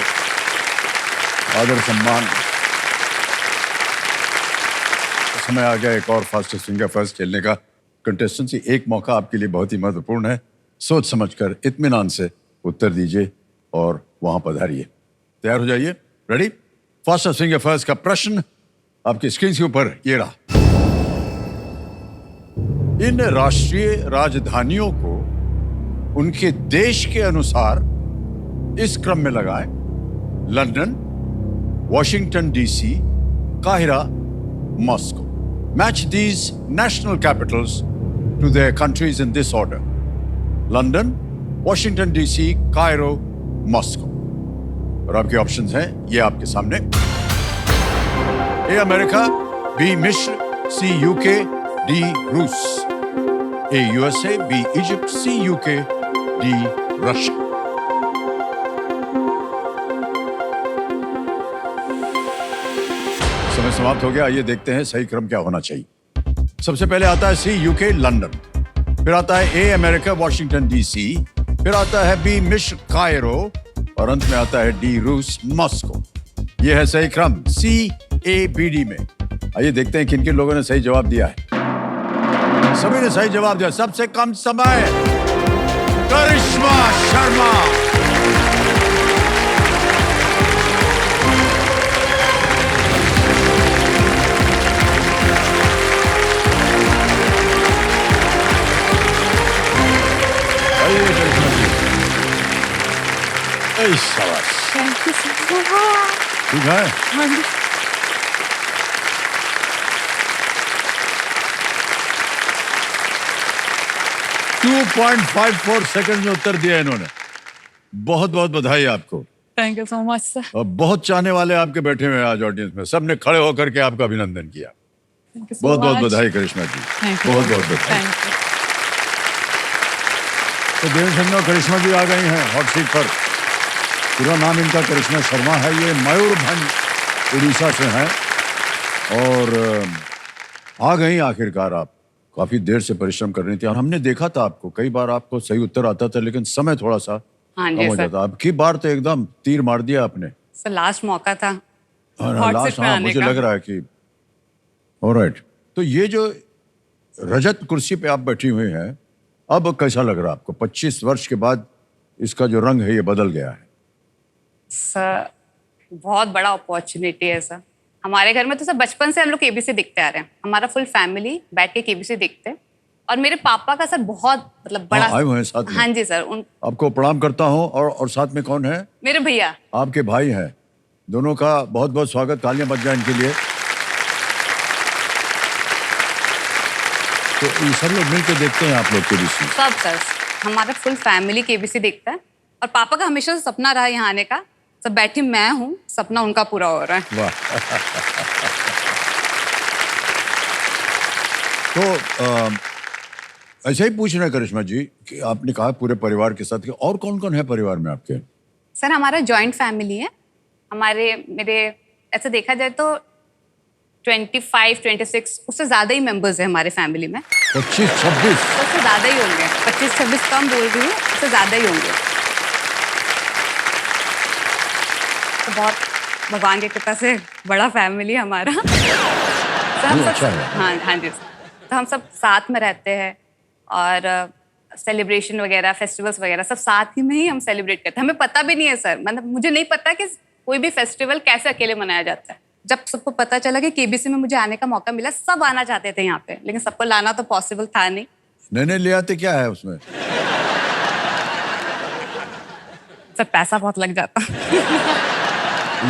आदर सम्मान। समय आ गया एक और फास्टेस्ट फिंगर फर्स्ट खेलने का। कंटेस्टेंसी, एक मौका आपके लिए बहुत ही महत्वपूर्ण है। सोच समझकर इत्मीनान से उत्तर दीजिए और वहां पधारिए। तैयार हो जाइए, रेडी? फास्टेस्ट फिंगर फर्स्ट का प्रश्न आपकी स्क्रीन के ऊपर ये रहा। इन राष्ट्रीय राजधानियों को उनके देश के अनुसार इस क्रम में लगाएं: London, Washington DC, Kahira, Moscow. Match these national capitals to their countries in this order: London, Washington DC, Cairo, Moscow. और आपके ऑप्शंस हैं ये आपके सामने: ए अमेरिका, बी मिस्र, सी यूके, डी रूस। A USA, B Egypt, C UK, D Russia. समय समाप्त हो गया। आइए देखते हैं सही क्रम क्या होना चाहिए। सबसे पहले आता है सी यूके लंदन, फिर आता है ए अमेरिका वाशिंगटन डीसी, फिर आता है बी मिस्र कायरो और अंत में आता है डी रूस मॉस्को। यह है सही क्रम सी ए बी डी में। आइए देखते हैं किन किन लोगों ने सही जवाब दिया है। सभी ने सही जवाब दिया। सबसे कम समय करिश्मा शर्मा। शाबाश, ठीक है। 2.54 सेकंड में उत्तर दिया इन्होंने। बहुत बहुत बधाई आपको। Thank you so much sir. और बहुत चाहने वाले आपके बैठे हुए हैं आज ऑडियंस में, सबने खड़े होकर के आपका अभिनंदन किया। बहुत बहुत बधाई करिश्मा जी, बहुत बहुत बधाई। तो देवेंद्र शर्मा और करिश्मा जी आ गई हैं हॉट सीट पर। पूरा नाम इनका करिश्मा शर्मा है। ये मयूरभंज उड़ीसा से हैं और आ गई आखिरकार। आप काफी देर से परिश्रम कर रही थी और हमने देखा था आपको, कई बार आपको सही उत्तर आता था लेकिन समय थोड़ा सा कम हो जाता। अब की बार तो एकदम तीर मार दिया आपने। सर लास्ट मौका था लास्ट। हाँ, मुझे लग रहा है कि ऑलराइट। तो ये जो रजत कुर्सी पे आप बैठी हुई हैं, अब कैसा लग रहा है आपको? 25 वर्ष के बाद इसका जो रंग है ये बदल गया है। सर बहुत बड़ा अपॉर्चुनिटी है सर। हमारे घर में तो सर बचपन से हम लोग केबीसी देखते आ रहे हैं। हमारा फुल फैमिली बैठ के केबीसी देखते हैं और मेरे पापा का सर बहुत मतलब बड़ा आए हुए हैं साथ में। हाँ जी सर। आपको प्रणाम करता हूँ। और साथ में कौन है? मेरे भैया। आपके भाई हैं। दोनों का बहुत बहुत स्वागत। तालियां बज जाए इनके लिए। तो ये सब लोग मिलकर देखते हैं आप लोग केबीसी? सब सर, हमारा फुल फैमिली केबीसी देखता है और पापा का हमेशा से सपना रहा यहाँ आने का। सब बैठी मैं हूँ, सपना उनका पूरा हो रहा है। वाह। तो ऐसा ही पूछ रहे हैं करिश्मा जी कि आपने कहा पूरे परिवार के साथ, कि और कौन कौन है परिवार में आपके? सर हमारा जॉइंट फैमिली है। मेरे ऐसे देखा जाए तो 25-26 उससे ज्यादा ही मेंबर्स है हमारे फैमिली में। 25-26 उससे ज्यादा ही होंगे। 25-26 कम बोल रही हूँ, उससे ज्यादा ही होंगे। तो बहुत भगवान की कृपा से बड़ा फैमिली है हमारा। तो हम अच्छा सब है। हाँ जी। तो हम सब साथ में रहते हैं और सेलिब्रेशन वगैरह, फेस्टिवल्स वगैरह सब साथ ही में ही हम सेलिब्रेट करते हैं। हमें पता भी नहीं है सर, मतलब मुझे नहीं पता कि कोई भी फेस्टिवल कैसे अकेले मनाया जाता है। जब सबको पता चला कि केबीसी में मुझे आने का मौका मिला, सब आना चाहते थे यहाँ पे, लेकिन सबको लाना तो पॉसिबल था नहीं। नहीं ले आते, क्या है उसमें? सर पैसा बहुत लग जाता।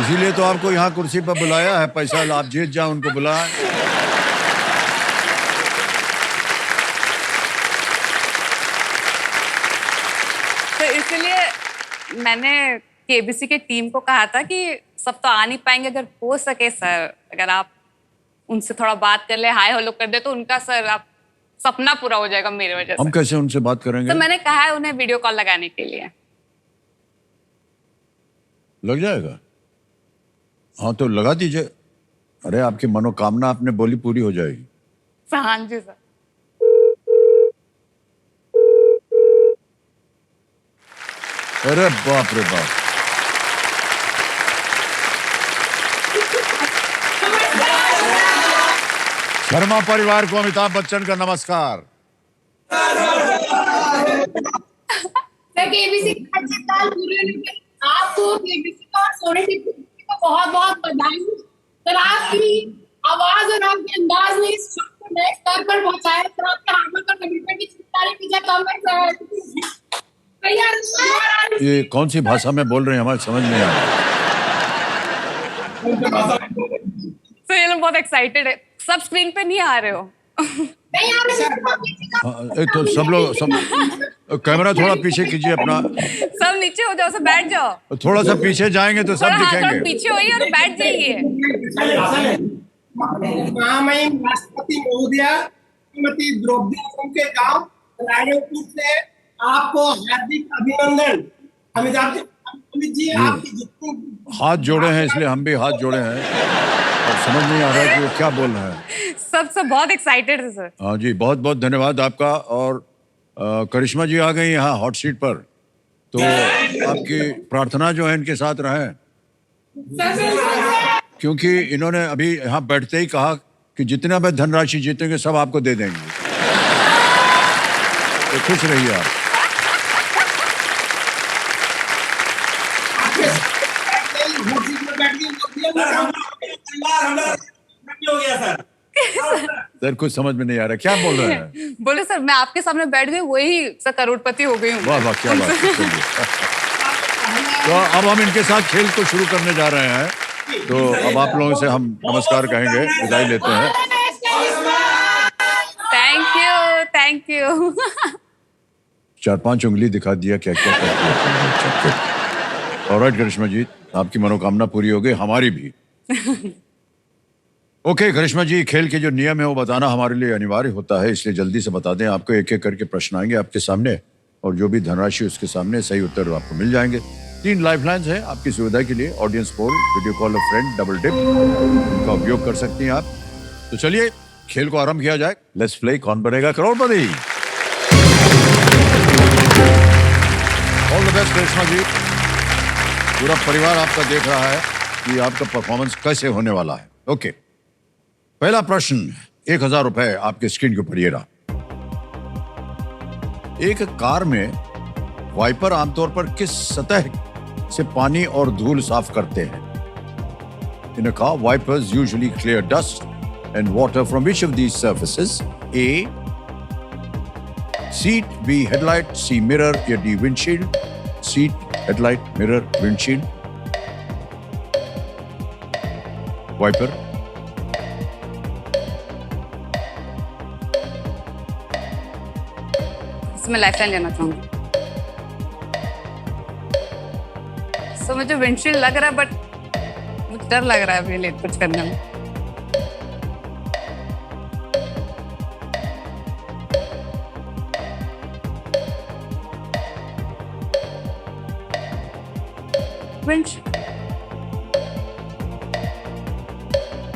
इसीलिए तो आपको यहाँ कुर्सी पर बुलाया है। पैसा आप जीत जाओ, उनको बुलाएं। तो इसलिए मैंने केबीसी के टीम को कहा था कि सब तो आ नहीं पाएंगे, अगर हो सके सर अगर आप उनसे थोड़ा बात कर ले, हाय हेलो कर दे, तो उनका सर आप सपना पूरा हो जाएगा मेरी वजह से। हम कैसे उनसे बात करेंगे? तो मैंने कहा है उन्हें वीडियो कॉल लगाने के लिए। लग जाएगा? हाँ तो लगा दीजिए। अरे आपकी मनोकामना आपने बोली पूरी हो जाएगी। हाँ जी सर। अरे बाप रे बाप। शर्मा परिवार को अमिताभ बच्चन का नमस्कार। केबीसी का 5 साल पूरे होने पे आपको केबीसी का और सोनी टीवी को बहुत बहुत बधाई। सर आपकी आवाज और आपके अंदाज ने इस शो को नए स्तर पर पहुंचाया। सर आपके हार्डवर्क और कमिटमेंट की तारीफ की जाए कमेंट ये कौन सी भाषा में बोल रहे हैं, हमारे समझ नहीं आ रहा। तो ये लोग बहुत एक्साइटेड है, सब स्क्रीन पे नहीं आ रहे हो। नहीं आ रहे। हाँ, एक तो सब कैमरा थोड़ा पीछे कीजिए अपना, सब नीचे हो जाओ, सब बैठ जाओ। थोड़ा सा पीछे जाएंगे तो सब थोड़ा हाँ, थोड़ा दिखेंगे। पीछे होइए और बैठ जाइए। महामहिम राष्ट्रपति महोदया श्रीमती द्रौपदी मुर्मू के गांव रायपुर से आपको हार्दिक अभिनंदन। अमित जी आपकी जितनी हाथ जोड़े हैं इसलिए हम भी हाथ जोड़े हैं और समझ नहीं आ रहा है कि वो क्या बोल रहे हैं। सब बहुत एक्साइटेड है सर। हाँ जी, बहुत बहुत धन्यवाद आपका। और करिश्मा जी आ गई यहाँ हॉट सीट पर, तो आपकी प्रार्थना जो है इनके साथ रहे, क्योंकि इन्होंने अभी यहाँ बैठते ही कहा कि जितना मैं धनराशि जीतेंगे सब आपको दे देंगे, तो खुश रहिए आप। सर कुछ समझ में नहीं आ रहा क्या बोल रहे हैं। बोले सर मैं आपके सामने बैठ गई, वही सर करोड़पति हो गई हूँ। वाह वाह, क्या बात है। चलिए। तो अब हम इनके साथ खेल को शुरू करने जा रहे हैं, तो अब आप लोगों से हम नमस्कार कहेंगे, विदाई लेते हैं। Thank you. 4-5 उंगली दिखा दिया क्या क्या करती है। ऑलराइट करिश्मा जी, आपकी मनोकामना पूरी हो गई, हमारी भी। ओके करिश्मा जी, खेल के जो नियम है वो बताना हमारे लिए अनिवार्य होता है, इसलिए जल्दी से बता दें। आपको एक एक करके प्रश्न आएंगे आपके सामने और जो भी धनराशि उसके सामने सही उत्तर आपको मिल जाएंगे। 3 लाइफलाइंस हैं आपकी सुविधा के लिए, audience poll, video call a friend, double dip, इनका उपयोग कर सकती हैं आप। तो चलिए खेल को आरंभ किया जाए। लेट्स प्ले कौन बनेगा करोड़पति। ऑल द बेस्ट करिश्मा जी, पूरा परिवार आपका देख रहा है कि आपका परफॉर्मेंस कैसे होने वाला है। ओके, पहला प्रश्न, 1000 रुपए आपके स्क्रीन के ऊपर ये रहा। एक कार में वाइपर आमतौर पर किस सतह से पानी और धूल साफ करते हैं? In a car, wipers usually clear dust and water from which of these surfaces? A seat, B headlight, C mirror या D windshield? Seat, headlight, mirror, windshield, wiper. मैं लाइफलाइन लेना चाहूंगी। सो मुझे विंडशील्ड लग रहा है, बट मुझे डर लग रहा है अभी लेट कुछ करने में।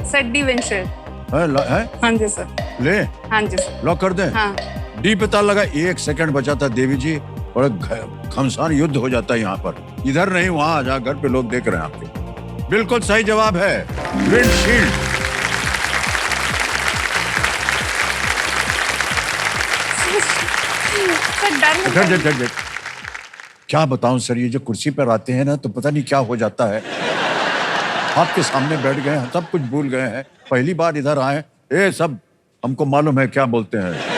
Sir D windshield. है? हाँ जी सर। ले, हाँ जी सर। लॉक कर दें? हाँ। डी पता लगा, 1 सेकंड बचा था देवी जी, और घमसान युद्ध हो जाता है यहाँ पर। इधर नहीं, वहां आ जा, घर पे लोग देख रहे हैं आपके। बिल्कुल सही जवाब है विंडशील्ड। डर क्या बताऊं सर, ये जो कुर्सी पर आते हैं ना तो पता नहीं क्या हो जाता है। आपके सामने बैठ गए हैं, सब कुछ भूल गए हैं, पहली बार इधर आए, ये सब हमको मालूम है क्या बोलते हैं।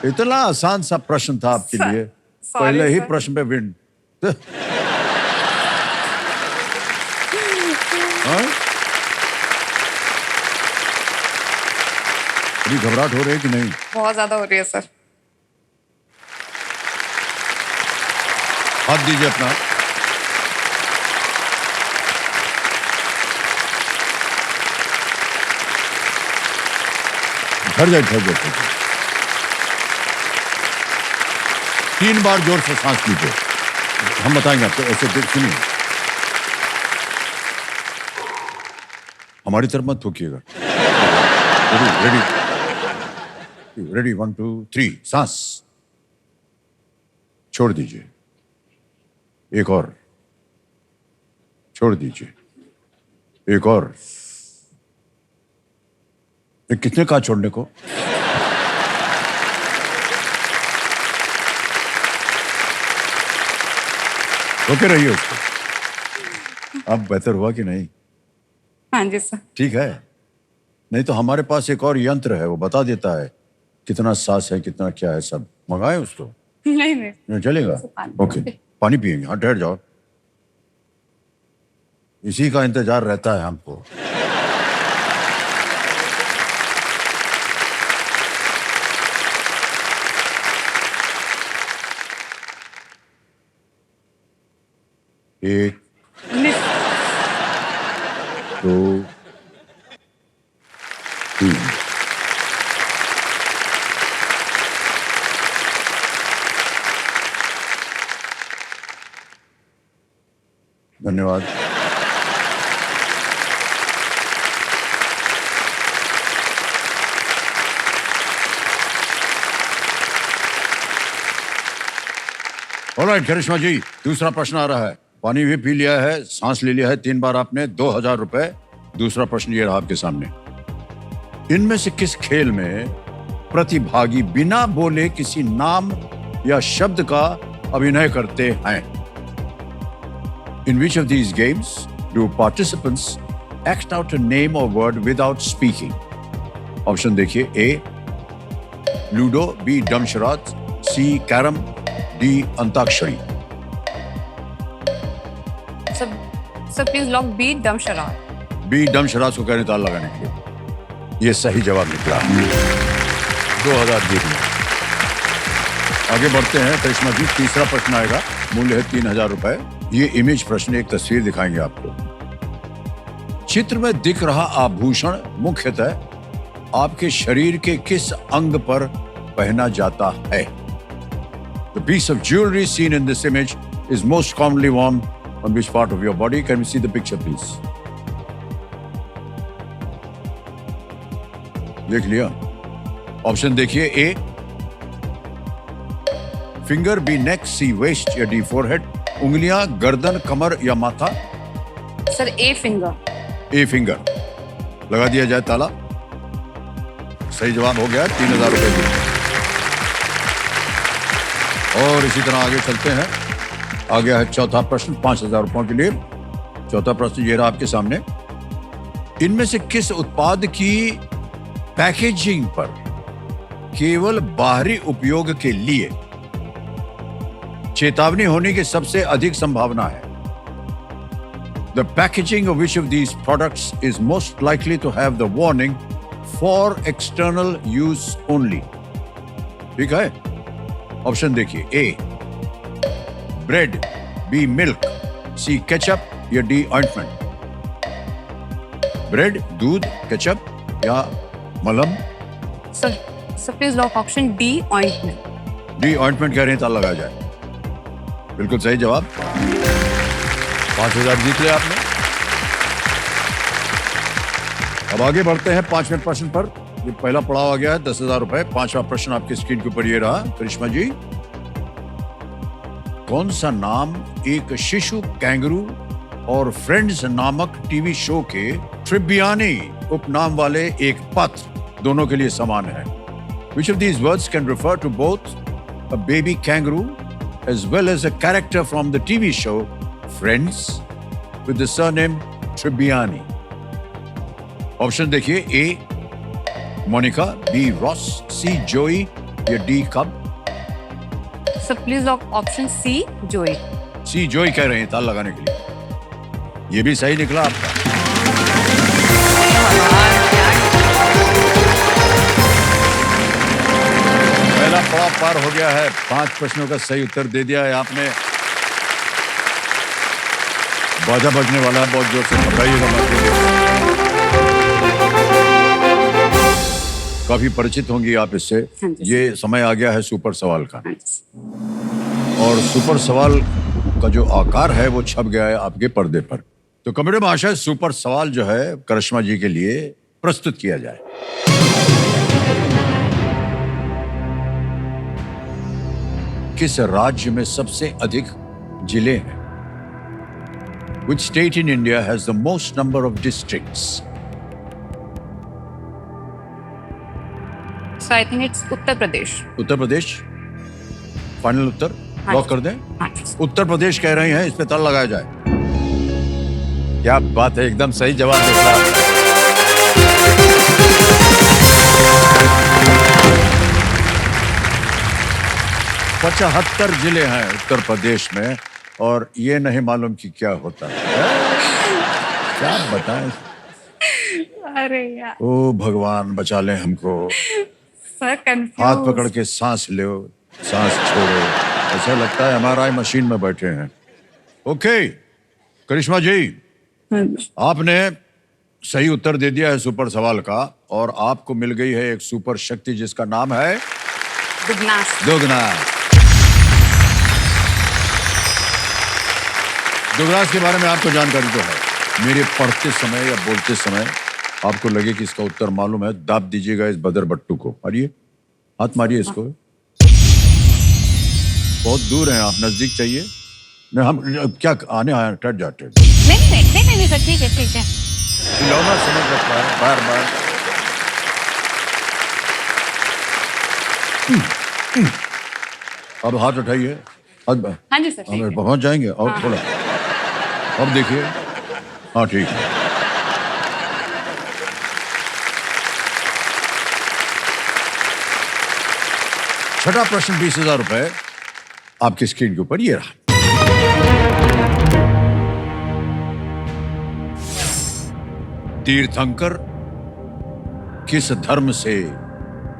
इतना आसान सा प्रश्न था आपके लिए, पहले ही प्रश्न पे विन। अभी घबराहट हो रही है कि नहीं? बहुत ज्यादा हो रही है सर। हाथ दीजिए अपना। ठहर जाए। 3 बार जोर से सांस लीजिए, हम बताएंगे आपको। ऐसे सुनिए, हमारी तरफ मत थूकिएगा। रेडी 1 2 3, सांस छोड़ दीजिए, एक और छोड़ दीजिए, एक और। ये कितने कहा छोड़ने को? रोके रहिए उसको। अब बेहतर हुआ कि नहीं? हाँ जी सर। ठीक है, नहीं तो हमारे पास एक और यंत्र है, वो बता देता है कितना सांस है, कितना क्या है, सब मंगाए उसको। नहीं चलेगा? ओके, पानी पियेंगे। हाँ, ठहर जाओ। इसी का इंतजार रहता है हमको। एक, दो, तीन। धन्यवाद। ऑलराइट करिश्मा जी, दूसरा प्रश्न आ रहा है। पानी भी पी लिया है, सांस ले लिया है 3 बार आपने, 2000 रुपए। दूसरा प्रश्न ये रहा आपके सामने। इनमें से किस खेल में प्रतिभागी बिना बोले किसी नाम या शब्द का अभिनय करते हैं? In which of these games do participants act out a name or word without speaking? Option देखिए। A ludo, B dumb charades, C carrom, D antakshari. Sir please lock B dumb charades. B dumb charades को कहने ताल लगाने के लिए ये सही जवाब निकला। 2000 जीत लिया। आगे बढ़ते हैं करिश्मा जी, तीसरा प्रश्न आएगा, मूल्य है 3000 रुपए। ये इमेज प्रश्न, एक तस्वीर दिखाएंगे आपको। चित्र में दिख रहा आभूषण मुख्यतः आपके शरीर के किस अंग पर पहना जाता है? The piece of jewelry seen in this image is most commonly worn on which part of your body? Can we see the picture, please? देख लिया। ऑप्शन देखिए। A finger, B neck, C waste या D forehead. उंगलियां, गर्दन, कमर या माथा? Sir a finger. A finger. लगा दिया जाए ताला। सही जवाब हो गया। 3000 रुपए की। और इसी तरह आगे चलते हैं। आ गया है चौथा प्रश्न 5000 रुपयों के लिए। चौथा प्रश्न ये रहा आपके सामने। इनमें से किस उत्पाद की पैकेजिंग पर केवल बाहरी उपयोग के लिए चेतावनी होने की सबसे अधिक संभावना है? The packaging of which of these products is most likely to have the warning for external use only? ठीक है, ऑप्शन देखिए। ए ब्रेड, बी मिल्क, सी केचप या डी ऑइंटमेंट। ब्रेड, दूध, केचप या मलहम? Sir please lock option D ointment. D ointment कह रहे हैं, ताला लगाया जाए। बिल्कुल सही जवाब। 5000 जीत लिया आपने। अब आगे बढ़ते हैं 5वें प्रश्न पर। ये पहला पड़ाव आ गया है 10,000 रुपए। 5वां प्रश्न आपकी स्क्रीन के ऊपर ये रहा। करिश्मा जी, कौन सा नाम एक शिशु कैंगरू और फ्रेंड्स नामक टीवी शो के ट्रिबियानी उपनाम वाले एक पात्र दोनों के लिए समान है? Which of these words can refer to both a baby kangaroo as well as a character from the TV show Friends with the surname Tribbiani? Option देखिए। A Monica, B Ross, C Joey या D कब? Sir please lock option C Joey. C जोई कह रहे हैं ताल लगाने के लिए। ये भी सही निकला आपका। पहला पड़ाव पार हो गया है। 5 प्रश्नों का सही उत्तर दे दिया है आपने। बाजा बजने वाला है, बहुत जोर से पकाइएगा मत। काफी परिचित होंगी आप इससे। ये समय आ गया है सुपर सवाल का। और सुपर सवाल का जो आकार है वो छप गया है आपके पर्दे पर। तो कमेटी महाशय, सुपर सवाल जो है करिश्मा जी के लिए प्रस्तुत किया जाए। किस राज्य में सबसे अधिक जिले हैं? Which state in India has the most number of districts? So I think it's Uttar Pradesh. Uttar Pradesh final Uttar lock कर दें? हाँ। उत्तर प्रदेश कह रहे हैं, इस पे ताला लगाया जाए। क्या बात है, एकदम सही जवाब निकला। 75 जिले हैं उत्तर प्रदेश में, और ये नहीं मालूम कि क्या होता है। क्या बताएं? अरे यार ओ भगवान बचा ले हमको। Sir confuse. हाथ पकड़ के सांस लो, सांस छोड़ो, ऐसा लगता है एमआरआई मशीन में बैठे हैं। ओके करिश्मा जी, आपने सही उत्तर दे दिया है सुपर सवाल का, और आपको मिल गई है एक सुपर शक्ति जिसका नाम है दुगनास। दुगनास। दुगनास के बारे में आपको जानकारी तो है, मेरे पढ़ते समय या बोलते समय आपको लगे कि इसका उत्तर मालूम है, दाब दीजिएगा इस बदर बट्टू को। मारिए, हाथ मारिए इसको। बहुत दूर हैं आप, नजदीक चाहिए। नहीं हम क्या आने आए, टट जाते नहीं सर, ठीक है। खिलौना समझ रखा है बार बार। अब हाथ उठाइए, हाँ जी सर, ठीक है। पहुंच जाएंगे। और हाँ। थोड़ा अब देखिए, हाँ ठीक है। छठा प्रश्न 20,000 रुपए आपकी स्क्रीन के ऊपर ये रहा। तीर्थंकर किस धर्म से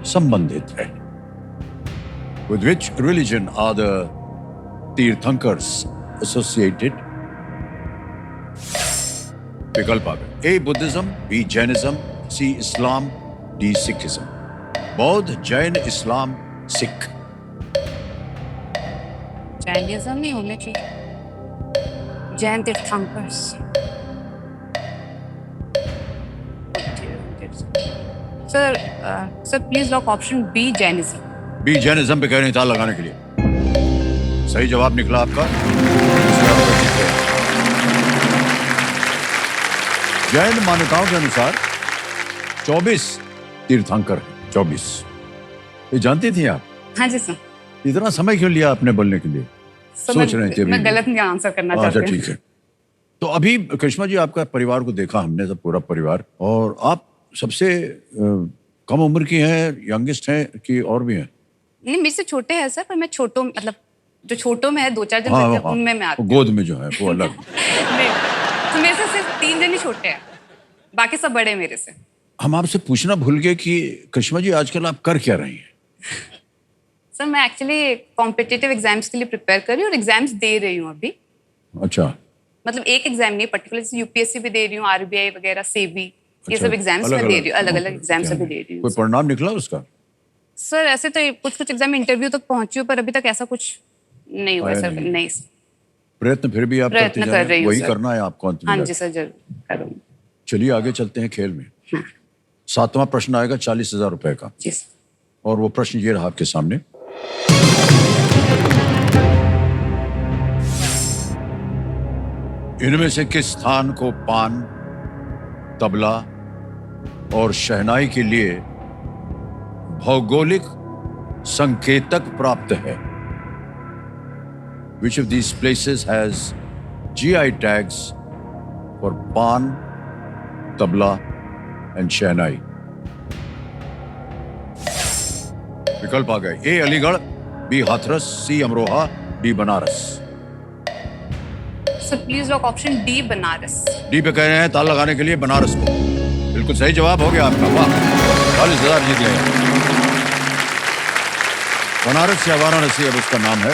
संबंधित है? With which religion are the Tirthankars associated? विकल्प आ गए। A. Buddhism, B. Jainism, C. Islam, D. Sikhism. बौद्ध, जैन, इस्लाम, सिख। जैनिज्म नहीं होने चाहिए, जैन तीर्थंकर्स। Sir please lock option B Jainism. B Jainism पे कह रहे हैं ताला लगाने के लिए। सही जवाब निकला आपका। इसलिए आप जीत गए। जैन मान्यताओं के अनुसार 24 तीर्थंकर हैं, 24। ये जानती थी आप? हाँ जी सर। इतना समय क्यों लिया आपने बोलने के लिए? सोच रहे थे मैं गलत नहीं आंसर करना चाहती हूँ। ठीक है। तो अभी करिश्मा जी, आपका परिवार को देखा हमने, सब पूरा परिवार, और आप सबसे कम उम्र की हैं, यंगेस्ट हैं कि और भी हैं? नहीं, मेरे से छोटे हैं सर, पर मैं छोटों मतलब जो छोटों में है 2-4 जन हाँ, रहते हैं, उनमें मैं आती हूँ। गोद में जो है वो अलग। नहीं, तो मेरे से सिर्फ 3 जन ही छोटे हैं, बाकी सब बड़े हैं मेरे से। हम आपसे पूछना भूल गए कि करिश्मा जी आजकल आप कर क्या रही हैं? सर मैं एक्चुअली कॉम्पिटिटिव एग्जाम्स के लिए प्रिपेयर कर रही हूँ और एग्जाम्स दे रही हूँ अभी। अच्छा। मतलब एक एग्जाम नहीं, पर्टिकुलर जैसे यूपीएससी भी दे रही हूँ, आरबीआई वगैरह, सेबी, ये अच्छा, सब एग्जाम्स मैं दे रही हूँ, अलग अलग एग्जाम्स अभी दे रही हूँ। कोई परिणाम निकला उसका? सर ऐसे तो कुछ इंटरव्यू इंटरव्यू तक पहुंची हूँ, पर अभी तक ऐसा कुछ नहीं हुआ सर। नहीं, प्रयत्न फिर भी आप करते जा रहे हैं, वही करना है आपको अंत में। हाँ जी सर, जरूर करूँगी। चलिए आगे चलते हैं खेल में। 7वां प्रश्न आएगा 40,000 रुपए का, जी सर। और वो प्रश्न ये रहा आपके सामने। इनमें से किस स्थान को पान, तबला और शहनाई के लिए भौगोलिक संकेतक प्राप्त है? Which of these places has GI tags for पान, तबला and शहनाई? विकल्प आ गए। A Aligarh, B Hathras, C Amroha, D Banaras. Sir please lock option D Banaras. D पे कह रहे हैं ताला लगाने के लिए बनारस को। बिल्कुल सही जवाब हो गया आपका। वाह, 40,000 जीत गए। बनारस या वाराणसी अब उसका नाम है।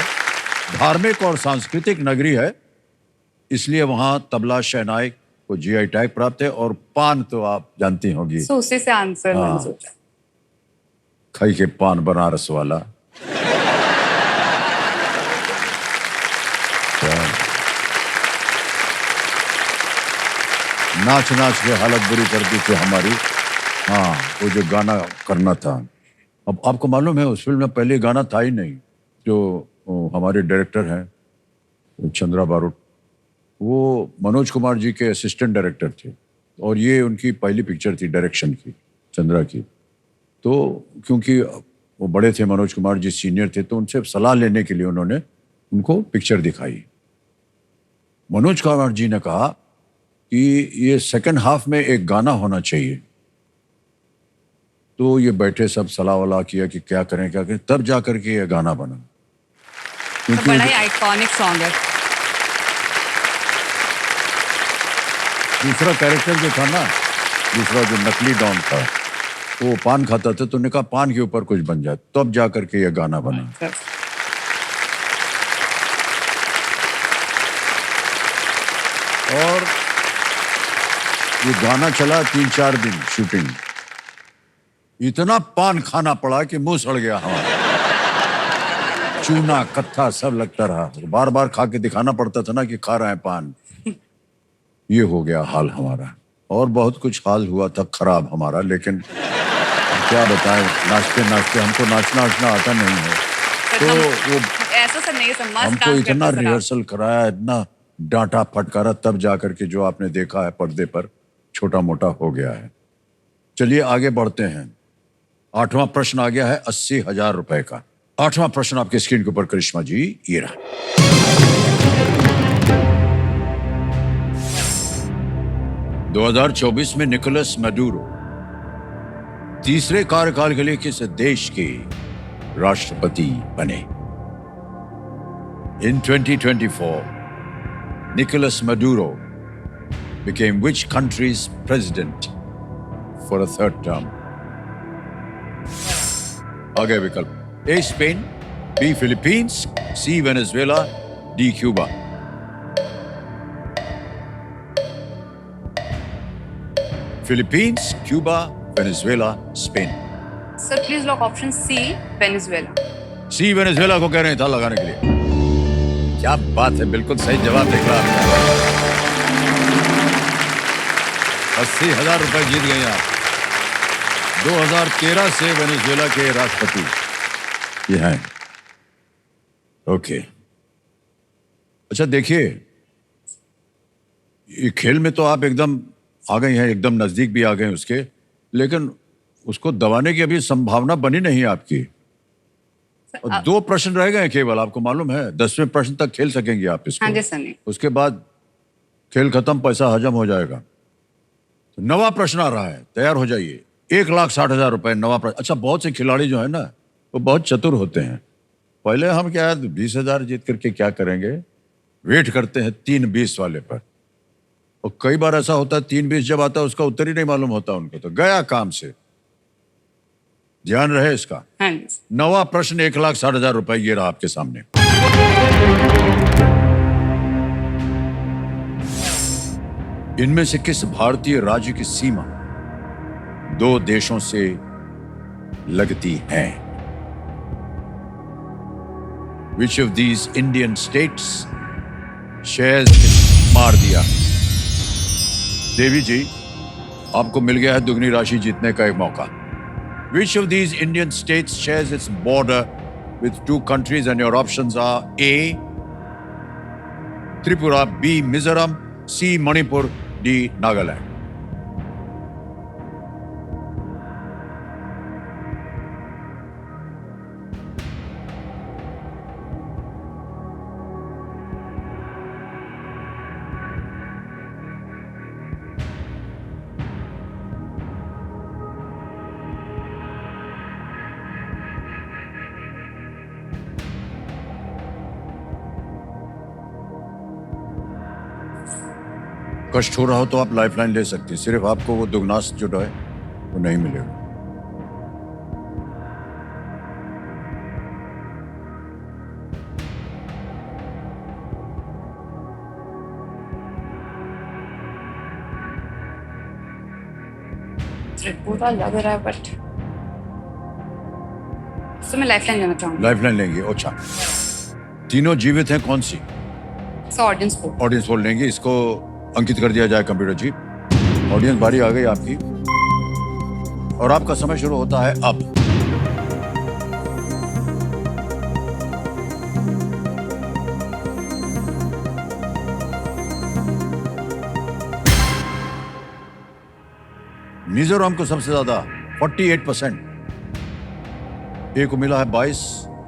धार्मिक और सांस्कृतिक नगरी है, इसलिए वहां तबला, शहनाई को जीआई टैग प्राप्त है, और पान तो आप जानती होंगी। सो उसी से आंसर मैंने सोचा। खाई के पान बनारस वाला। नाच नाच के हालत बुरी कर दी थी हमारी। हाँ, वो जो गाना करना था। अब आपको मालूम है उस फिल्म में पहले गाना था ही नहीं। जो हमारे डायरेक्टर हैं चंद्रा बारोट, वो मनोज कुमार जी के असिस्टेंट डायरेक्टर थे, और ये उनकी पहली पिक्चर थी डायरेक्शन की, चंद्रा की। तो क्योंकि वो बड़े थे, मनोज कुमार जी सीनियर थे, तो उनसे सलाह लेने के लिए उन्होंने उनको पिक्चर दिखाई। मनोज कुमार जी ने कहा कि ये सेकंड हाफ में एक गाना होना चाहिए। तो ये बैठे सब सलाह वलाह किया कि क्या करें, तब जा करके ये गाना बना। बड़ा ही आइकॉनिक सॉन्ग है। दूसरा कैरेक्टर जो था ना, दूसरा जो नकली डॉन था, वो पान खाता था, तो उन्होंने कहा पान के ऊपर कुछ बन जाए, तब जा करके ये गाना बना। और ये गाना चला 3-4 दिन शूटिंग, इतना पान खाना पड़ा कि मुंह सड़ गया हमारा, चूना कत्था सब लगता रहा, बार बार खा के दिखाना पड़ता था ना कि खा रहे हैं पान। ये हो गया हाल हमारा, और बहुत कुछ हाल हुआ था खराब हमारा, लेकिन क्या बताएं, नाचते नाचते, हमको नाचना आता नहीं है, तो वो ऐसा सर नहीं, सर मस्त हमको डांस इतना करते सर आप। रिहर्सल कराया, इतना डांटा फटकारा, तब जाकर के जो आपने देखा है पर्दे पर छोटा मोटा हो गया है। चलिए आगे बढ़ते हैं। 8वां प्रश्न आ गया है 80,000 रुपए का। 8वां प्रश्न आपके स्क्रीन के ऊपर करिश्मा जी, ये रहा। 2024 में निकोलस मैडुरो तीसरे कार्यकाल के लिए किस देश के राष्ट्रपति बने? In 2024, Nicolas Maduro became which country's president for a third term? आगे विकल्प: A. Spain, B. Philippines, C. Venezuela, D. Cuba. Philippines, Cuba, Venezuela, Spain. Sir please lock option C, Venezuela. C Venezuela को कह रहे हैं था लगाने के लिए। क्या बात है, बिल्कुल सही जवाब देखा आपने। 80,000 रुपए जीत गए आप। 2013 से वेनेजुएला के राष्ट्रपति ये हैं। ओके, अच्छा देखिए, ये खेल में तो आप एकदम आ गए हैं, एकदम नजदीक भी आ गए उसके, लेकिन उसको दबाने की अभी संभावना बनी नहीं आपकी। और 2 प्रश्न रह गए केवल, आपको मालूम है। 10वें प्रश्न तक खेल सकेंगे आप इसको। हाँ जी सर। नहीं, उसके बाद खेल खत्म, पैसा हजम हो जाएगा। तो 9वां प्रश्न आ रहा है, तैयार हो जाइए। 1,60,000 रुपए, 9वां प्रश्न। अच्छा, बहुत से खिलाड़ी जो है ना, वो बहुत चतुर होते हैं। पहले हम क्या 20,000 जीत करके क्या करेंगे, वेट करते हैं 3-20 वाले पर। और कई बार ऐसा होता है 3-20 जब आता है उसका उत्तर ही नहीं मालूम होता उनको, तो गया काम से। ध्यान रहे इसका। हाँ जी। 9वां प्रश्न 1,60,000 रुपए, ये रहा आपके सामने। इनमें से किस भारतीय राज्य की सीमा 2 देशों से लगती है? Which of these Indian states shares its मार दिया? देवी जी, आपको मिल गया है दुगनी राशि जीतने का एक मौका। Which of these Indian states shares its border with 2 countries? And your options are A. Tripura, B. Mizoram, C. Manipur, D. Nagaland. कष्ट हो रहा हो तो आप लाइफलाइन ले सकते हैं, सिर्फ आपको वो दुगनास जो है वो नहीं मिलेगा। त्रिपुरा लग रहा है, बट सर मैं लाइफलाइन लेना चाहूंगा। लाइफलाइन लेंगे? अच्छा, तीनों जीवित हैं, कौन सी? सर ऑडियंस को। ऑडियंस पोल लेंगे, इसको अंकित कर दिया जाए कंप्यूटर जी। ऑडियंस बारी आ गई आपकी, और आपका समय शुरू होता है अब। मिजोरम को सबसे ज्यादा 48%, ए को मिला है 22,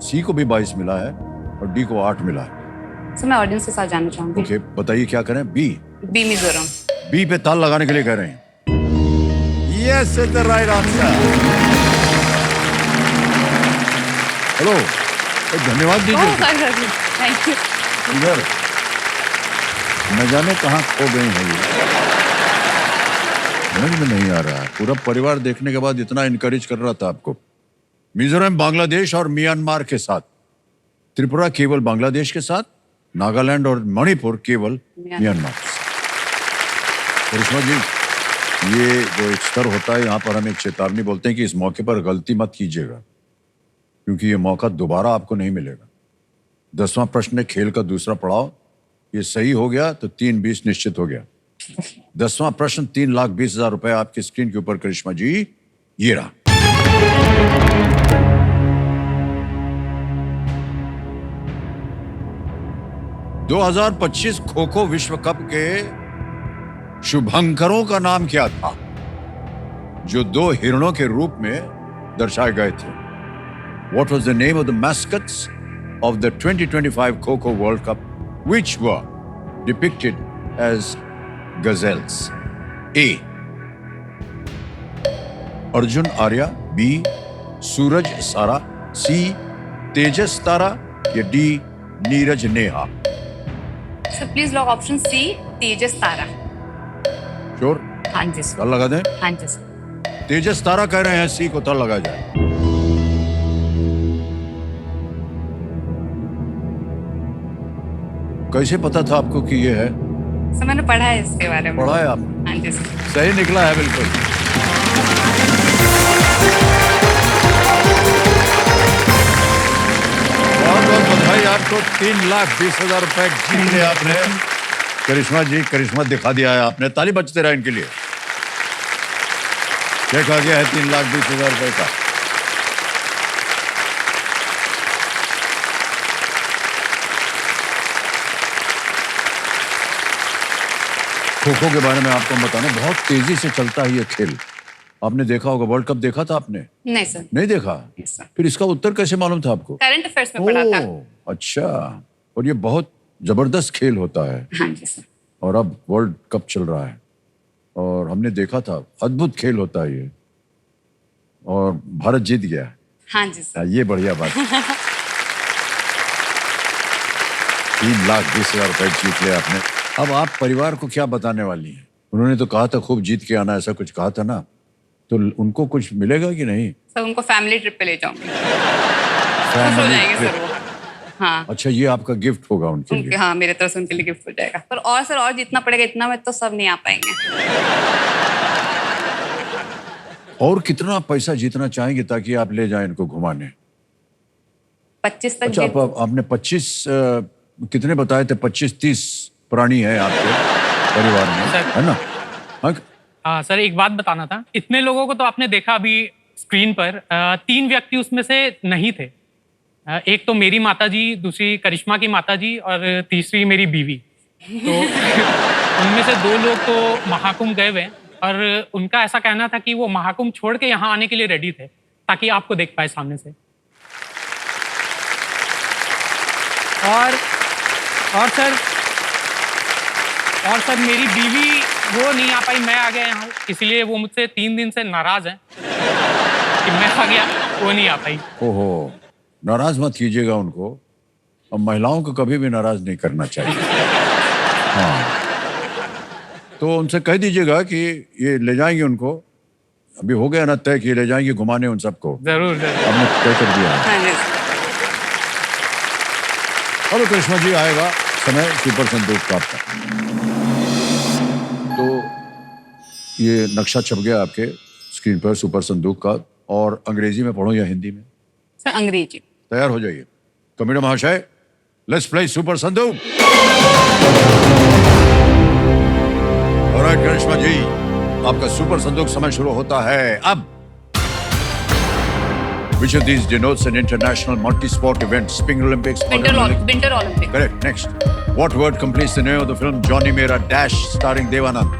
सी को भी 22 मिला है, और डी को 8 मिला है। सर मैं ऑडियंस के साथ जानना चाहूंगी। ओके, बताइए क्या करें? बी मिजोरम। बी पे ताल लगाने के लिए कह रहे हैं। Yes, is the right answer. Hello, धन्यवाद दीजिए। Thank you. इधर न जाने कहाँ खो गई है ये। समझ में नहीं आ रहा है। पूरा परिवार देखने के बाद इतना इनकरेज कर रहा था आपको। मिजोरम बांग्लादेश और म्यांमार के साथ, त्रिपुरा केवल बांग्लादेश के साथ, नागालैंड और मणिपुर केवल म्यांमार के साथ। करिश्मा जी, ये जो एक स्तर होता है यहाँ पर हम एक चेतावनी बोलते हैं कि इस मौके पर गलती मत कीजिएगा, क्योंकि ये मौका दोबारा आपको नहीं मिलेगा। 10वां प्रश्न है खेल का दूसरा पड़ाव, ये सही हो गया तो 3-20 निश्चित हो गया। 10वां प्रश्न 3,20,000 रुपए आपकी स्क्रीन के ऊपर करिश्मा जी, ये रहा। ...2025 खो-खो विश्व कप के शुभंकरों का नाम क्या था, जो 2 हिरणों के रूप में दर्शाए गए थे? What was the name of the mascots of the 2025 Kho-Kho World Cup, which were depicted as gazelles? A. Arjun Arya, B. सूरज सारा, C. तेजस तारा या D. Neeraj Neha? Sir please lock option C, Tejas Tara. Sure? हाँ जी सर। ताला लगा दें? हाँ जी सर। तेजस तारा कह रहे हैं, सी को ताला लगा जाए। कैसे पता था आपको कि ये है? सर मैंने पढ़ा है इसके बारे में। पढ़ा है आपने? हाँ जी सर। सही निकला है बिल्कुल। बहुत बहुत बधाई आपको, 3,20,000 रुपए जीत लिया आपने। करिश्मा जी, करिश्मा दिखा दिया है आपने। ताली बजते रहा इनके लिए। चेक आ गया है 3,20,000 रुपए का। खो-खो के बारे में आपको बताना, बहुत तेजी से चलता है ये खेल। आपने देखा होगा, वर्ल्ड कप देखा था आपने? नहीं सर। नहीं देखा? Yes sir. फिर इसका उत्तर कैसे मालूम था आपको? करंट अफेयर्स में पढ़ा था। ओह, अच्छा। और ये बहुत जबरदस्त खेल होता है। हाँ जी सर। और अब वर्ल्ड कप चल रहा है और हमने देखा था, अद्भुत खेल होता है ये, और भारत जीत गया। हाँ जी सर। ये बढ़िया बात। 3,20,000 रुपए जीत लिया आपने। अब आप परिवार को क्या बताने वाली हैं? उन्होंने तो कहा था खूब जीत के आना, ऐसा कुछ कहा था ना, तो उनको कुछ मिलेगा कि नहीं? सर उनको फैमिली ट्रिप पे ले जाऊंगी, खुश हो जाएंगे सर वो। हाँ। अच्छा, ये आपका गिफ्ट होगा उनके लिए? हाँ, मेरे तरफ से उनके लिए गिफ्ट हो जाएगा। पर और सर, और जितना पड़ेगा इतना में तो सब नहीं आ पाएंगे। और कितना पैसा जीतना चाहेंगे ताकि आप ले जाएं इनको घुमाने? 25 तक। अच्छा, आपने 25 कितने बताए थे? 25-30 प्राणी है आपके परिवार में, है ना? हाँ सर, एक बात बताना था। इतने लोगों को तो आपने देखा अभी स्क्रीन पर, 3 व्यक्ति उसमें से नहीं थे। एक तो मेरी माताजी, दूसरी करिश्मा की माताजी और तीसरी मेरी बीवी। तो उनमें से 2 लोग तो महाकुंभ गए हुए, और उनका ऐसा कहना था कि वो महाकुंभ छोड़ के यहाँ आने के लिए रेडी थे ताकि आपको देख पाए सामने से। और सर मेरी बीवी वो नहीं आ पाई, मैं आ गया यहाँ, इसलिए वो मुझसे 3 दिन से नाराज है कि मैं आ गया, वो नहीं आ पाई। ओहो, नाराज मत कीजिएगा उनको। अब महिलाओं को कभी भी नाराज नहीं करना चाहिए। हाँ, तो उनसे कह दीजिएगा कि ये ले जाएंगे उनको। अभी हो गया ना तय कि ले जाएंगे घुमाने उन सबको। जरूर जरूर, हमने तय कर दिया। हेलो करिश्मा जी, आएगा समय सुपर संदूक का आपका। तो ये नक्शा छप गया आपके स्क्रीन पर सुपर संदूक का, और अंग्रेजी में पढ़ो या हिंदी में? सर अंग्रेजी। तैयार हो जाइए। कमेटी महाशय, लेट्स प्ले सुपर संदूक। ऑलराइट करिश्मा जी, आपका सुपर संदूक समय शुरू होता है अब। Which of these denotes an international multi-sport event? Spring Olympics? Winter Olympics. Correct. Next. What word completes the name of the film Johnny Mera Dash starring Devanand?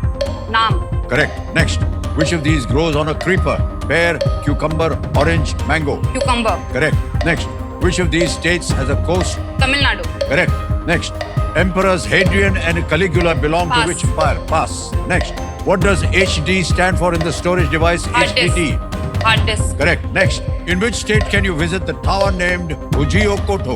नाम। Correct. Next. Which of these grows on a creeper? Pear, cucumber, orange, mango? Cucumber. Correct. Next. Which of these states has a coast? Tamil Nadu. Correct. Next. Emperors Hadrian and Caligula belong to which empire? Pass. Next. What does HD stand for in the storage device HDD? Hard disk. Correct. Next. In which state can you visit the tower named Ujiokoto?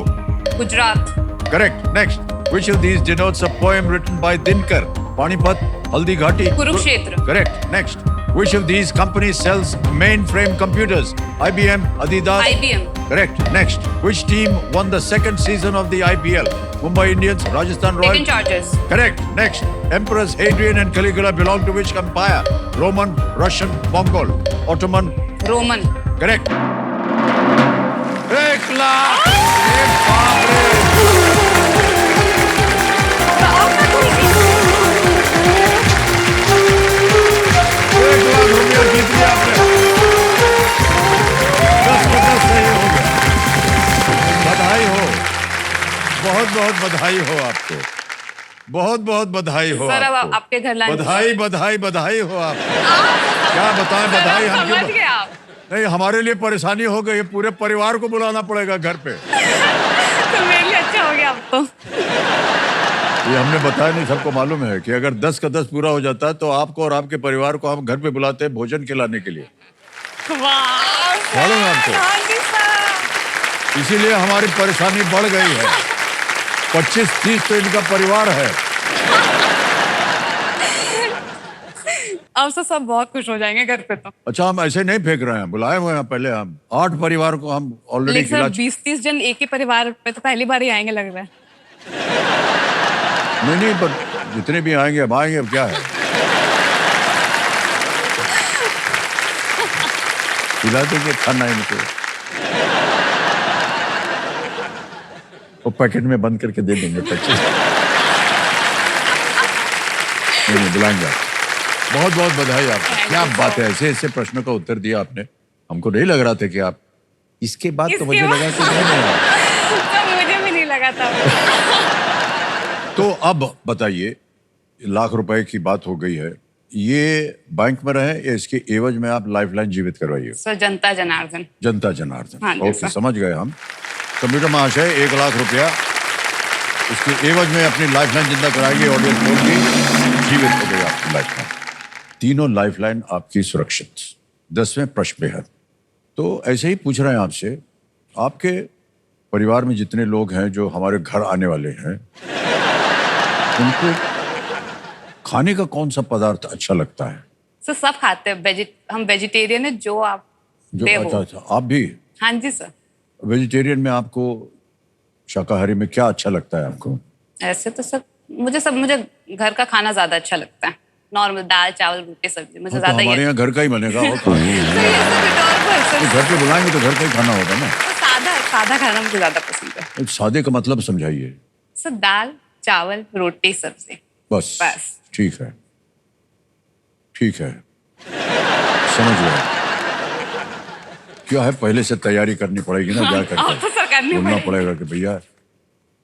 Gujarat. Correct. Next. Which of these denotes a poem written by Dinkar? Panipat, Haldi Ghati? Kurukshetra. Correct. Next. Which of these companies sells mainframe computers? IBM, Adidas. IBM. Correct. Next, which team won the second season of the IPL? Mumbai Indians, Rajasthan Royals. Deccan Chargers. Correct. Next, Emperors Hadrian and Caligula belong to which empire? Roman, Russian, Mongol, Ottoman. Roman. Correct. 1 lakh. ये बाप रे। ₹1 लाख जीत लिया आपने। 10 में 10 सही हो गया। बधाई हो, बहुत बहुत बधाई हो आपको, बहुत बहुत बधाई हो सर अब आपको। आपके घर लाने बधाई बधाई बधाई हो आपको। क्या बताएं बधाई हम क्यों समझ गए आप। नहीं, हमारे लिए परेशानी हो गई, पूरे परिवार को बुलाना पड़ेगा घर पे। तो मेरे लिए अच्छा हो गया आपको। ये हमने बताया नहीं, सबको मालूम है कि अगर 10 का 10 पूरा हो जाता है तो आपको और आपके परिवार को हम घर पे बुलाते हैं भोजन खिलाने के लिए। मालूम है आपको? इसीलिए हमारी परेशानी बढ़ गई है। 25-30 तो इनका परिवार है। अब तो सब बहुत खुश हो जाएंगे घर पे तो। अच्छा, हम ऐसे नहीं फेंक रहे हैं, बुलाए हुए हैं पहले। हम 8 परिवार को हम ऑलरेडी लेकिन खिला। सर 20-30 जन एक ही परिवार पे तो पहली बार ही आएंगे लग रहा है। नहीं, पर जितने भी आएंगे अब आएंगे, अब क्या है। खिला देंगे, खाना इनको। वो पैकेट में बंद करके दे देंगे 25। नहीं, बुलाएंगे आप। बहुत बहुत बधाई आपको। क्या बात है, ऐसे ऐसे प्रश्नों का उत्तर दिया आपने। हमको नहीं लग रहा था कि आप इसके बाद तो मुझे लगा कि तो मुझे भी नहीं लगा था। तो अब बताइए, ₹1,00,000 की बात हो गई है, ये बैंक में रहे या इसके एवज में आप लाइफलाइन जीवित करवाइए? सर जनता जनार्दन। जनता जनार्दन। हाँ जी, ओके, सर। समझ गए हम। कंप्यूटर महाशय, ₹1,00,000 इसके एवज में अपनी लाइफलाइन जिंदा कराएंगे। ऑडियंस बोल की जीवित हो गई आपकी लाइफलाइन। तीनों लाइफलाइन आपकी सुरक्षित। 10वें प्रश्न पे है। तो ऐसे ही पूछ रहे हैं आपसे, आपके परिवार में जितने लोग हैं जो हमारे घर आने वाले हैं, उनको खाने का कौन सा पदार्थ अच्छा लगता है? सर सब खाते हैं, हम वेजिटेरियन है, जो आप जो दे अच्छा वो। अच्छा, आप भी हाँ जी सर। वेजिटेरियन में आपको शाकाहारी में क्या अच्छा लगता है आपको? ऐसे तो सर मुझे घर का खाना ज्यादा अच्छा लगता है। नॉर्मल दाल चावल रोटी सब्जी मुझे तो ज्यादा हमारे यहाँ घर का ही बनेगा। और तो घर पे बुलाएंगे तो घर का ही खाना होगा ना। सादा खाना मुझे ज्यादा पसंद है। सादे का मतलब समझाइए। सर दाल चावल रोटी सब्जी बस बस। ठीक है, ठीक है, समझ गए। क्या है, पहले से तैयारी करनी पड़ेगी ना, जा तो सर करके करनी बोलना पड़ेगी। पड़ेगा कि भैया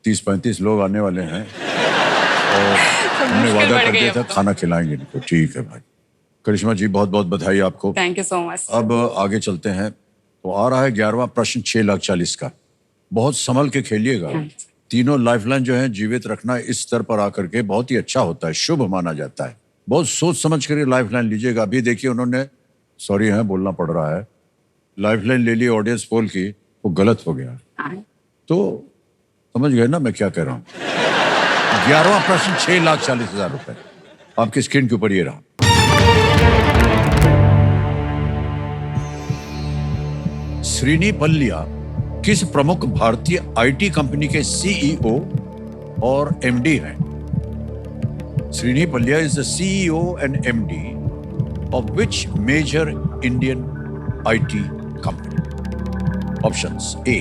30-35 लोग आने वाले हैं और हमने मुश्किल वादा बढ़ कर गई दिया अब था तो। खाना खिलाएंगे इनको। ठीक है भाई। करिश्मा जी, बहुत बहुत बधाई आपको। Thank you so much. अब आगे चलते हैं। तो आ रहा है 11वां प्रश्न, 6,40,000 का। बहुत संभल के खेलिएगा। तीनों लाइफलाइन जो है जीवित रखना इस स्तर पर आकर के बहुत ही अच्छा होता है, शुभ माना जाता है। बहुत सोच समझ कर लाइफलाइन लीजिएगा। अभी देखिए, उन्होंने सॉरी है बोलना पड़ रहा है, लाइफलाइन ले ली ऑडियंस पोल की, वो गलत हो गया। तो समझ गए ना मैं क्या कह रहा हूं। 11वां प्रश्न, 6,40,000 रुपए आपकी स्क्रीन के ऊपर ये रहा। श्रीनी पल्लिया किस प्रमुख भारतीय आईटी कंपनी के सीईओ और एमडी हैं? Srini Pallia is the CEO and MD of which major Indian IT company? Options: A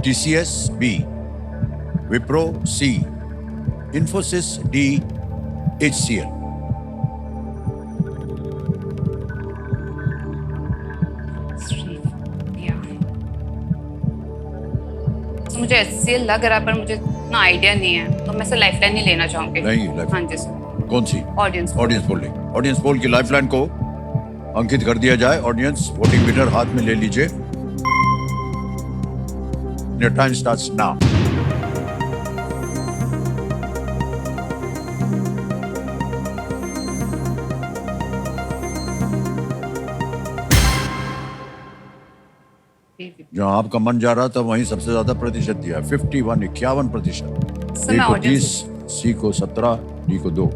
TCS, B Wipro, C Infosys, D HCL. मुझे HCL लग रहा है, पर मुझे इतना आइडिया नहीं है, तो मैं से लाइफलाइन ही लेना चाहूंगी। नहीं, लाइफ हाँ जी सर। कौन सी? Audience audience poll. Audience poll की लाइफलाइन को अंकित कर दिया जाए। ऑडियंस वोटिंग विनर हाथ में ले लीजिए। Your time starts now. जहां आपका मन जा रहा था वहीं सबसे ज्यादा प्रतिशत दिया, 51 51%। सर, ए मैं को audience 30, सी को 17, डी को 2।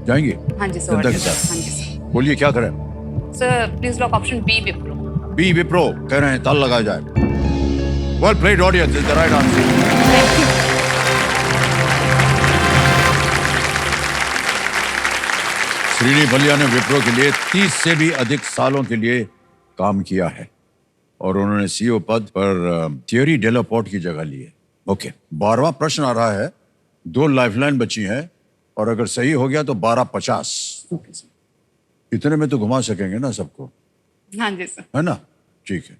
जाएंगे हाँ जी सर, जनता के order साथ? हाँ जी सर। बोलिए क्या करें? Sir please lock option B Wipro. B Wipro कह रहे हैं, ताल लगाया जाए। Well played audience, is the right answer. Srini Pallia ने विप्रो के लिए 30 से भी अधिक सालों के लिए काम किया है और उन्होंने सीईओ पद पर थियरी डेलापोर्ट की जगह ली है। ओके, 12वां प्रश्न आ रहा है। 2 लाइफलाइन बची हैं और अगर सही हो गया तो 1250। इतने में तो घुमा सकेंगे ना सबको, हाँ जी सर। है ना? ठीक है,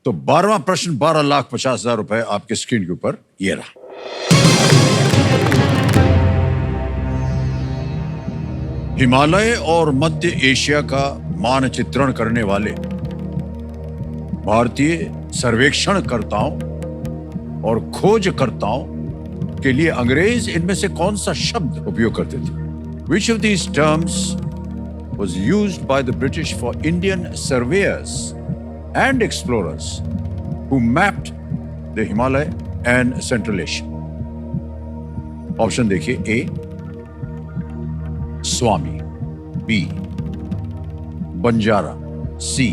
तो 12वां प्रश्न 12,50,000 रुपए आपके स्क्रीन के ऊपर ये रहा। हिमालय और मध्य एशिया का मानचित्रण करने वाले भारतीय सर्वेक्षणकर्ताओं और खोजकर्ताओं के लिए अंग्रेज इनमें से कौन सा शब्द उपयोग करते थे? Which of these terms was used by the British for Indian surveyors and explorers who mapped the Himalaya and Central Asia? Option देखिए। ए स्वामी, बी बंजारा, सी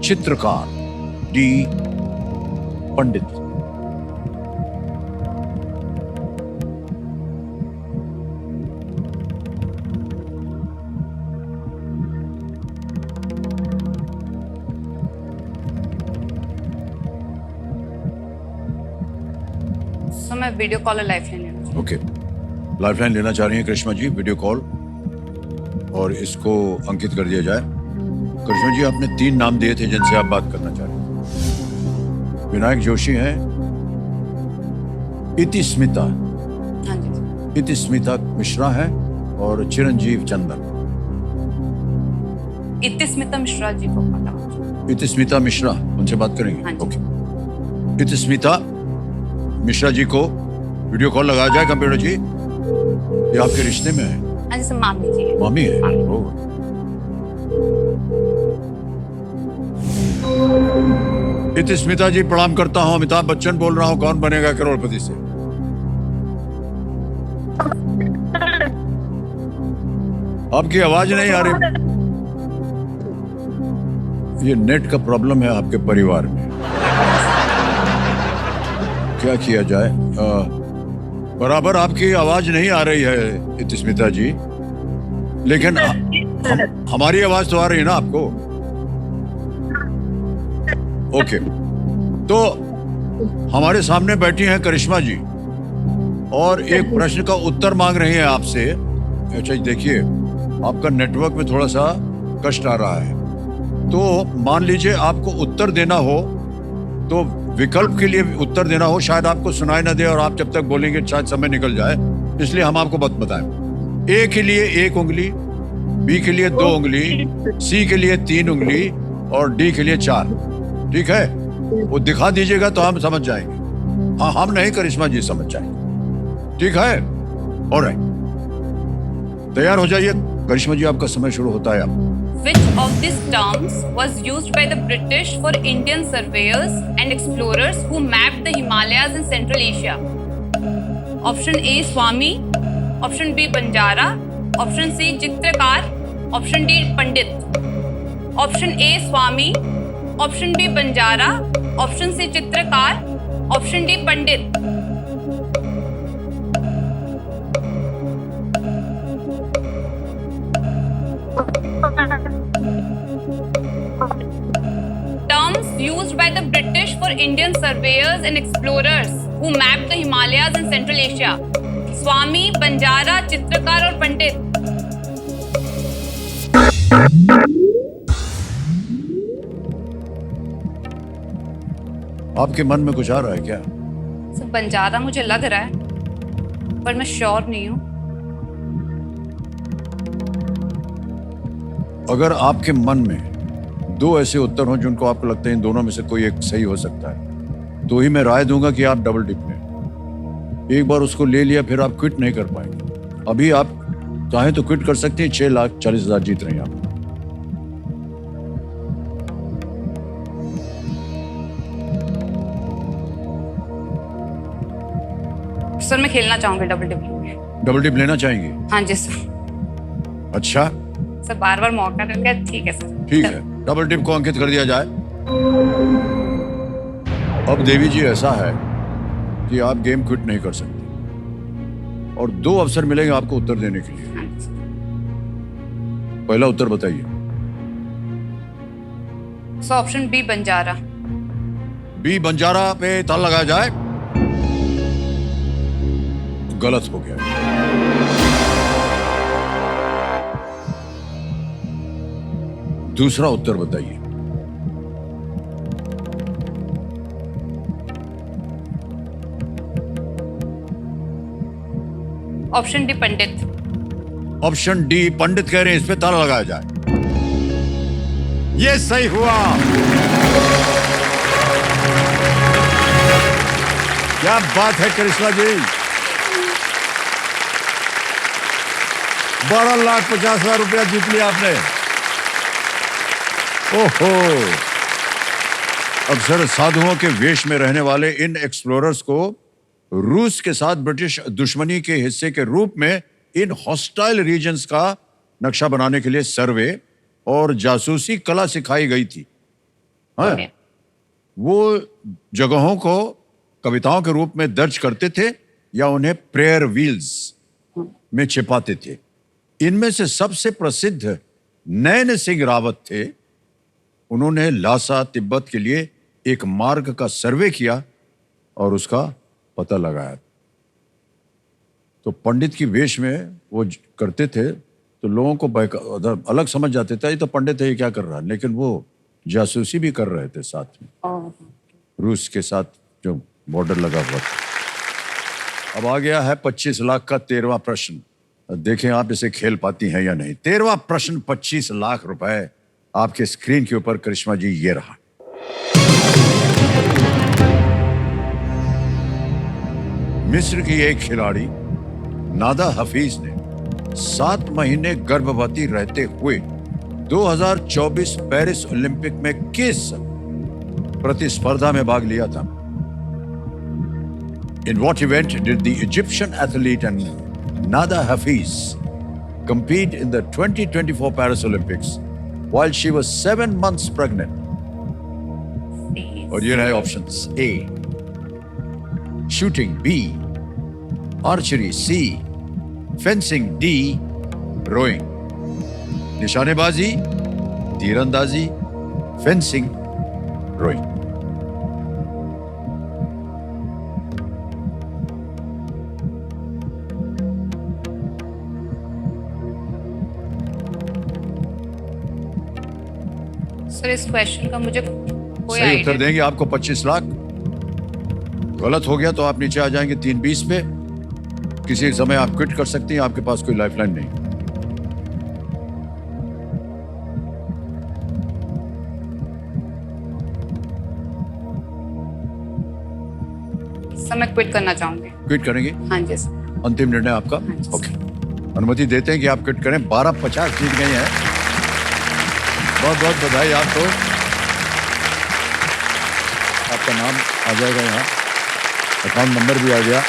चित्रकार, डी पंडित। सर मैं वीडियो कॉल और लाइफ लाइन। ओके, लाइफलाइन लेना चाह रही हैं करिश्मा जी, video call, और इसको अंकित कर दिया जाए। करिश्मा जी, आपने 3 नाम दिए थे जिनसे आप बात करना चाह रहे थे। विनायक जोशी हैं, इतिस्मिता, हाँ जी। इतिस्मिता मिश्रा हैं और चिरंजीव चंदन। इतिस्मिता मिश्रा जी को पता। इतिस्मिता मिश्रा, उनसे बात करेंगे। हाँ जी। ओके, इतिस्मिता मिश्रा जी को वीडियो कॉल लगाया जाए कंप्यूटर जी। ये आपके रिश्ते में है? हाँ जी सर, मामी जी है। मामी है? इतिस्मिता जी प्रणाम करता हूँ, अमिताभ बच्चन बोल रहा हूँ, कौन बनेगा करोड़पति से? आपकी आवाज नहीं आ रही। ये नेट का प्रॉब्लम है आपके परिवार में, क्या किया जाए? बराबर आपकी आवाज नहीं आ रही है इतिस्मिता जी, लेकिन हमारी आवाज तो आ रही है ना आपको। ओके, तो हमारे सामने बैठी हैं करिश्मा जी और एक प्रश्न का उत्तर मांग रही हैं आपसे। अच्छा देखिए, आपका नेटवर्क में थोड़ा सा कष्ट आ रहा है, तो मान लीजिए आपको उत्तर देना हो तो विकल्प के लिए उत्तर देना हो, शायद आपको सुनाई ना दे और आप जब तक बोलेंगे शायद समय निकल जाए, इसलिए हम आपको बताएं। ए के लिए 1 उंगली, बी के लिए 2 उंगली, सी के लिए 3 उंगली और डी के लिए 4। ठीक है, वो दिखा दीजिएगा तो हम समझ जाएंगे। हाँ, हम नहीं, करिश्मा जी समझ जाएंगे। ठीक है, ऑलराइट, तैयार हो जाइए। करिश्मा जी, आपका समय शुरू होता है अब। Which of these terms was used by the British for Indian surveyors and explorers who mapped the Himalayas in Central Asia? Option A Swami, Option B Banjara, Option C चित्रकार, Option D Pandit. Option A Swami, Option B Banjara, Option C चित्रकार, Option D Pandit. Terms used by the British for Indian surveyors and explorers who mapped the Himalayas in Central Asia. स्वामी, बंजारा, चित्रकार और पंडित। आपके मन में कुछ आ रहा है क्या? सर बंजारा मुझे लग रहा है, पर मैं श्योर नहीं हूँ। अगर आपके मन में 2 ऐसे उत्तर हों जिनको आपको लगता है इन दोनों में से कोई एक सही हो सकता है, तो ही मैं राय दूंगा कि आप डबल डिप लें। एक बार उसको ले लिया फिर आप क्विट नहीं कर पाएंगे। अभी आप चाहे तो क्विट कर सकते हैं, 6,40,000 जीत रहे हैं आप। सर मैं खेलना चाहूंगी डबल डिप। डबल डिप लेना चाहेंगे? हाँ जी सर। अच्छा, सर बार बार मौका मिल गया, ठीक है सर। ठीक है, डबल टिप को अंकित कर दिया जाए। अब देवी जी ऐसा है कि आप गेम क्विट नहीं कर सकते और 2 अवसर मिलेंगे आपको उत्तर देने के लिए। पहला उत्तर बताइए। So option B Banjara. B Banjara पे ताला लगाया जाए। गलत हो गया। दूसरा उत्तर बताइए। ऑप्शन डी पंडित। ऑप्शन डी पंडित कह रहे हैं, इस पे ताला लगाया जाए। ये सही हुआ। क्या बात है करिश्मा जी, 12,50,000 रुपया जीत लिया आपने। ओहो, अक्सर साधुओं के वेश में रहने वाले इन एक्सप्लोरर्स को रूस के साथ ब्रिटिश दुश्मनी के हिस्से के रूप में इन हॉस्टाइल रीजन्स का नक्शा बनाने के लिए सर्वे और जासूसी कला सिखाई गई थी। हाँ? वो जगहों को कविताओं के रूप में दर्ज करते थे या उन्हें प्रेयर व्हील्स में छिपाते थे। इनमें से सबसे प्रसिद्ध नैन सिंह रावत थे। उन्होंने लासा तिब्बत के लिए एक मार्ग का सर्वे किया और उसका पता लगाया। तो पंडित की वेश में वो करते थे तो लोगों को अलग समझ जाते थे, ये तो पंडित है, ये क्या कर रहा है, लेकिन वो जासूसी भी कर रहे थे साथ में रूस के साथ जो बॉर्डर लगा हुआ था। अब आ गया है 25 लाख का 13वां प्रश्न। देखें आप इसे खेल पाती हैं या नहीं। 13वां प्रश्न 25 लाख रुपए आपके स्क्रीन के ऊपर। करिश्मा जी, ये रहा। मिस्र की एक खिलाड़ी नादा हफीज ने 7 महीने गर्भवती रहते हुए 2024 पेरिस ओलंपिक में किस प्रतिस्पर्धा में भाग लिया था? In what event did the Egyptian athlete and Nada Hafiz compete in the 2024 Paris Olympics while she was 7 months pregnant? और ये रहे options. A, shooting, B, archery, C, fencing, D, rowing। निशानेबाजी, तीरंदाजी, फेंसिंग, रोइंग। सर इस question का मुझे कोई सही उत्तर आइडिया। देंगे आपको 25 लाख। गलत हो गया तो आप नीचे आ जाएंगे 320 पे। किसी समय आप क्विट कर सकती हैं, आपके पास कोई लाइफलाइन नहीं। सर मैं क्विट करना चाहूंगी। क्विट करेंगे? हाँ जी सर। अंतिम निर्णय आपका? ओके, अनुमति देते हैं कि आप क्विट करें। 1250 जीत गए हैं। बहुत बहुत बधाई आपको। आपका नाम आ जाएगा यहाँ, अकाउंट नंबर भी आ गया।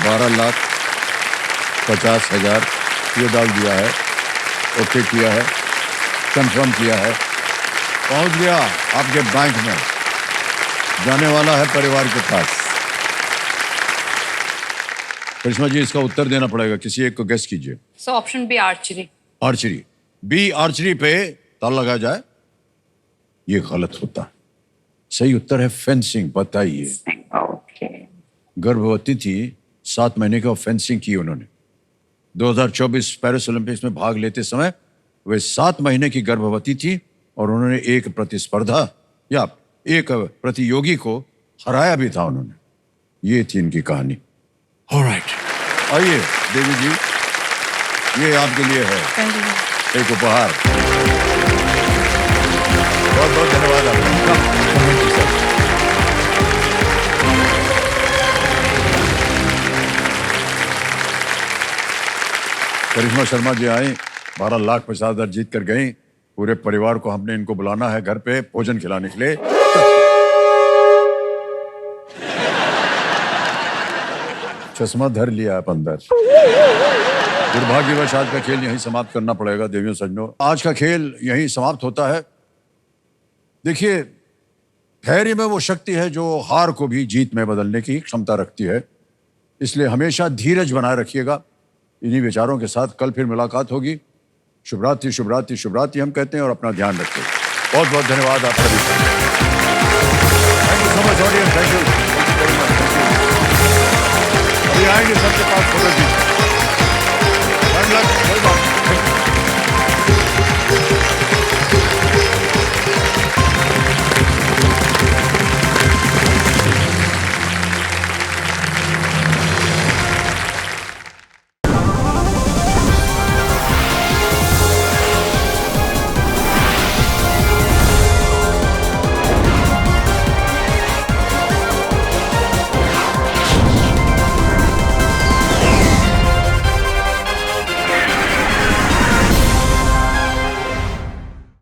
12,50,000 ये डाल दिया है, ओके किया है, कंफर्म किया है, पहुंच गया आपके बैंक में, जाने वाला है परिवार के पास। करिश्मा जी, इसका उत्तर देना पड़ेगा, किसी एक को गेस कीजिए। So option B archery. Archery, B archery पे ताला लगाया जाए। ये गलत होता, सही उत्तर है फेंसिंग। बताइए, गर्भवती थी, 7 महीने का फेंसिंग की उन्होंने। 2024 पेरिस ओलंपिक्स में भाग लेते समय वे 7 महीने की गर्भवती थी और उन्होंने एक प्रतिस्पर्धा या एक प्रतियोगी को हराया भी था उन्होंने। ये थी इनकी कहानी। ऑलराइट, आइए देवी जी, ये आपके लिए है एक उपहार। बहुत बहुत धन्यवाद आपका। करिश्मा शर्मा जी आए, 12,50,000 जीत कर गई। पूरे परिवार को हमने इनको बुलाना है घर पे भोजन खिलाने के लिए। चश्मा धर लिया आप अंदर। दुर्भाग्यवश आज का खेल यहीं समाप्त करना पड़ेगा देवियों सज्जनों। आज का खेल यहीं समाप्त होता है। देखिए, धैर्य में वो शक्ति है जो हार को भी जीत में बदलने की क्षमता रखती है। इसलिए हमेशा धीरज बनाए रखिएगा। इन्हीं विचारों के साथ कल फिर मुलाकात होगी। शुभ रात्रि, शुभ रात्रि, शुभ रात्रि हम कहते हैं और अपना ध्यान रखें। बहुत बहुत धन्यवाद आप सभी का। Thank you so much audience, thank you. अभी आएंगे सबके पास फोटो जी।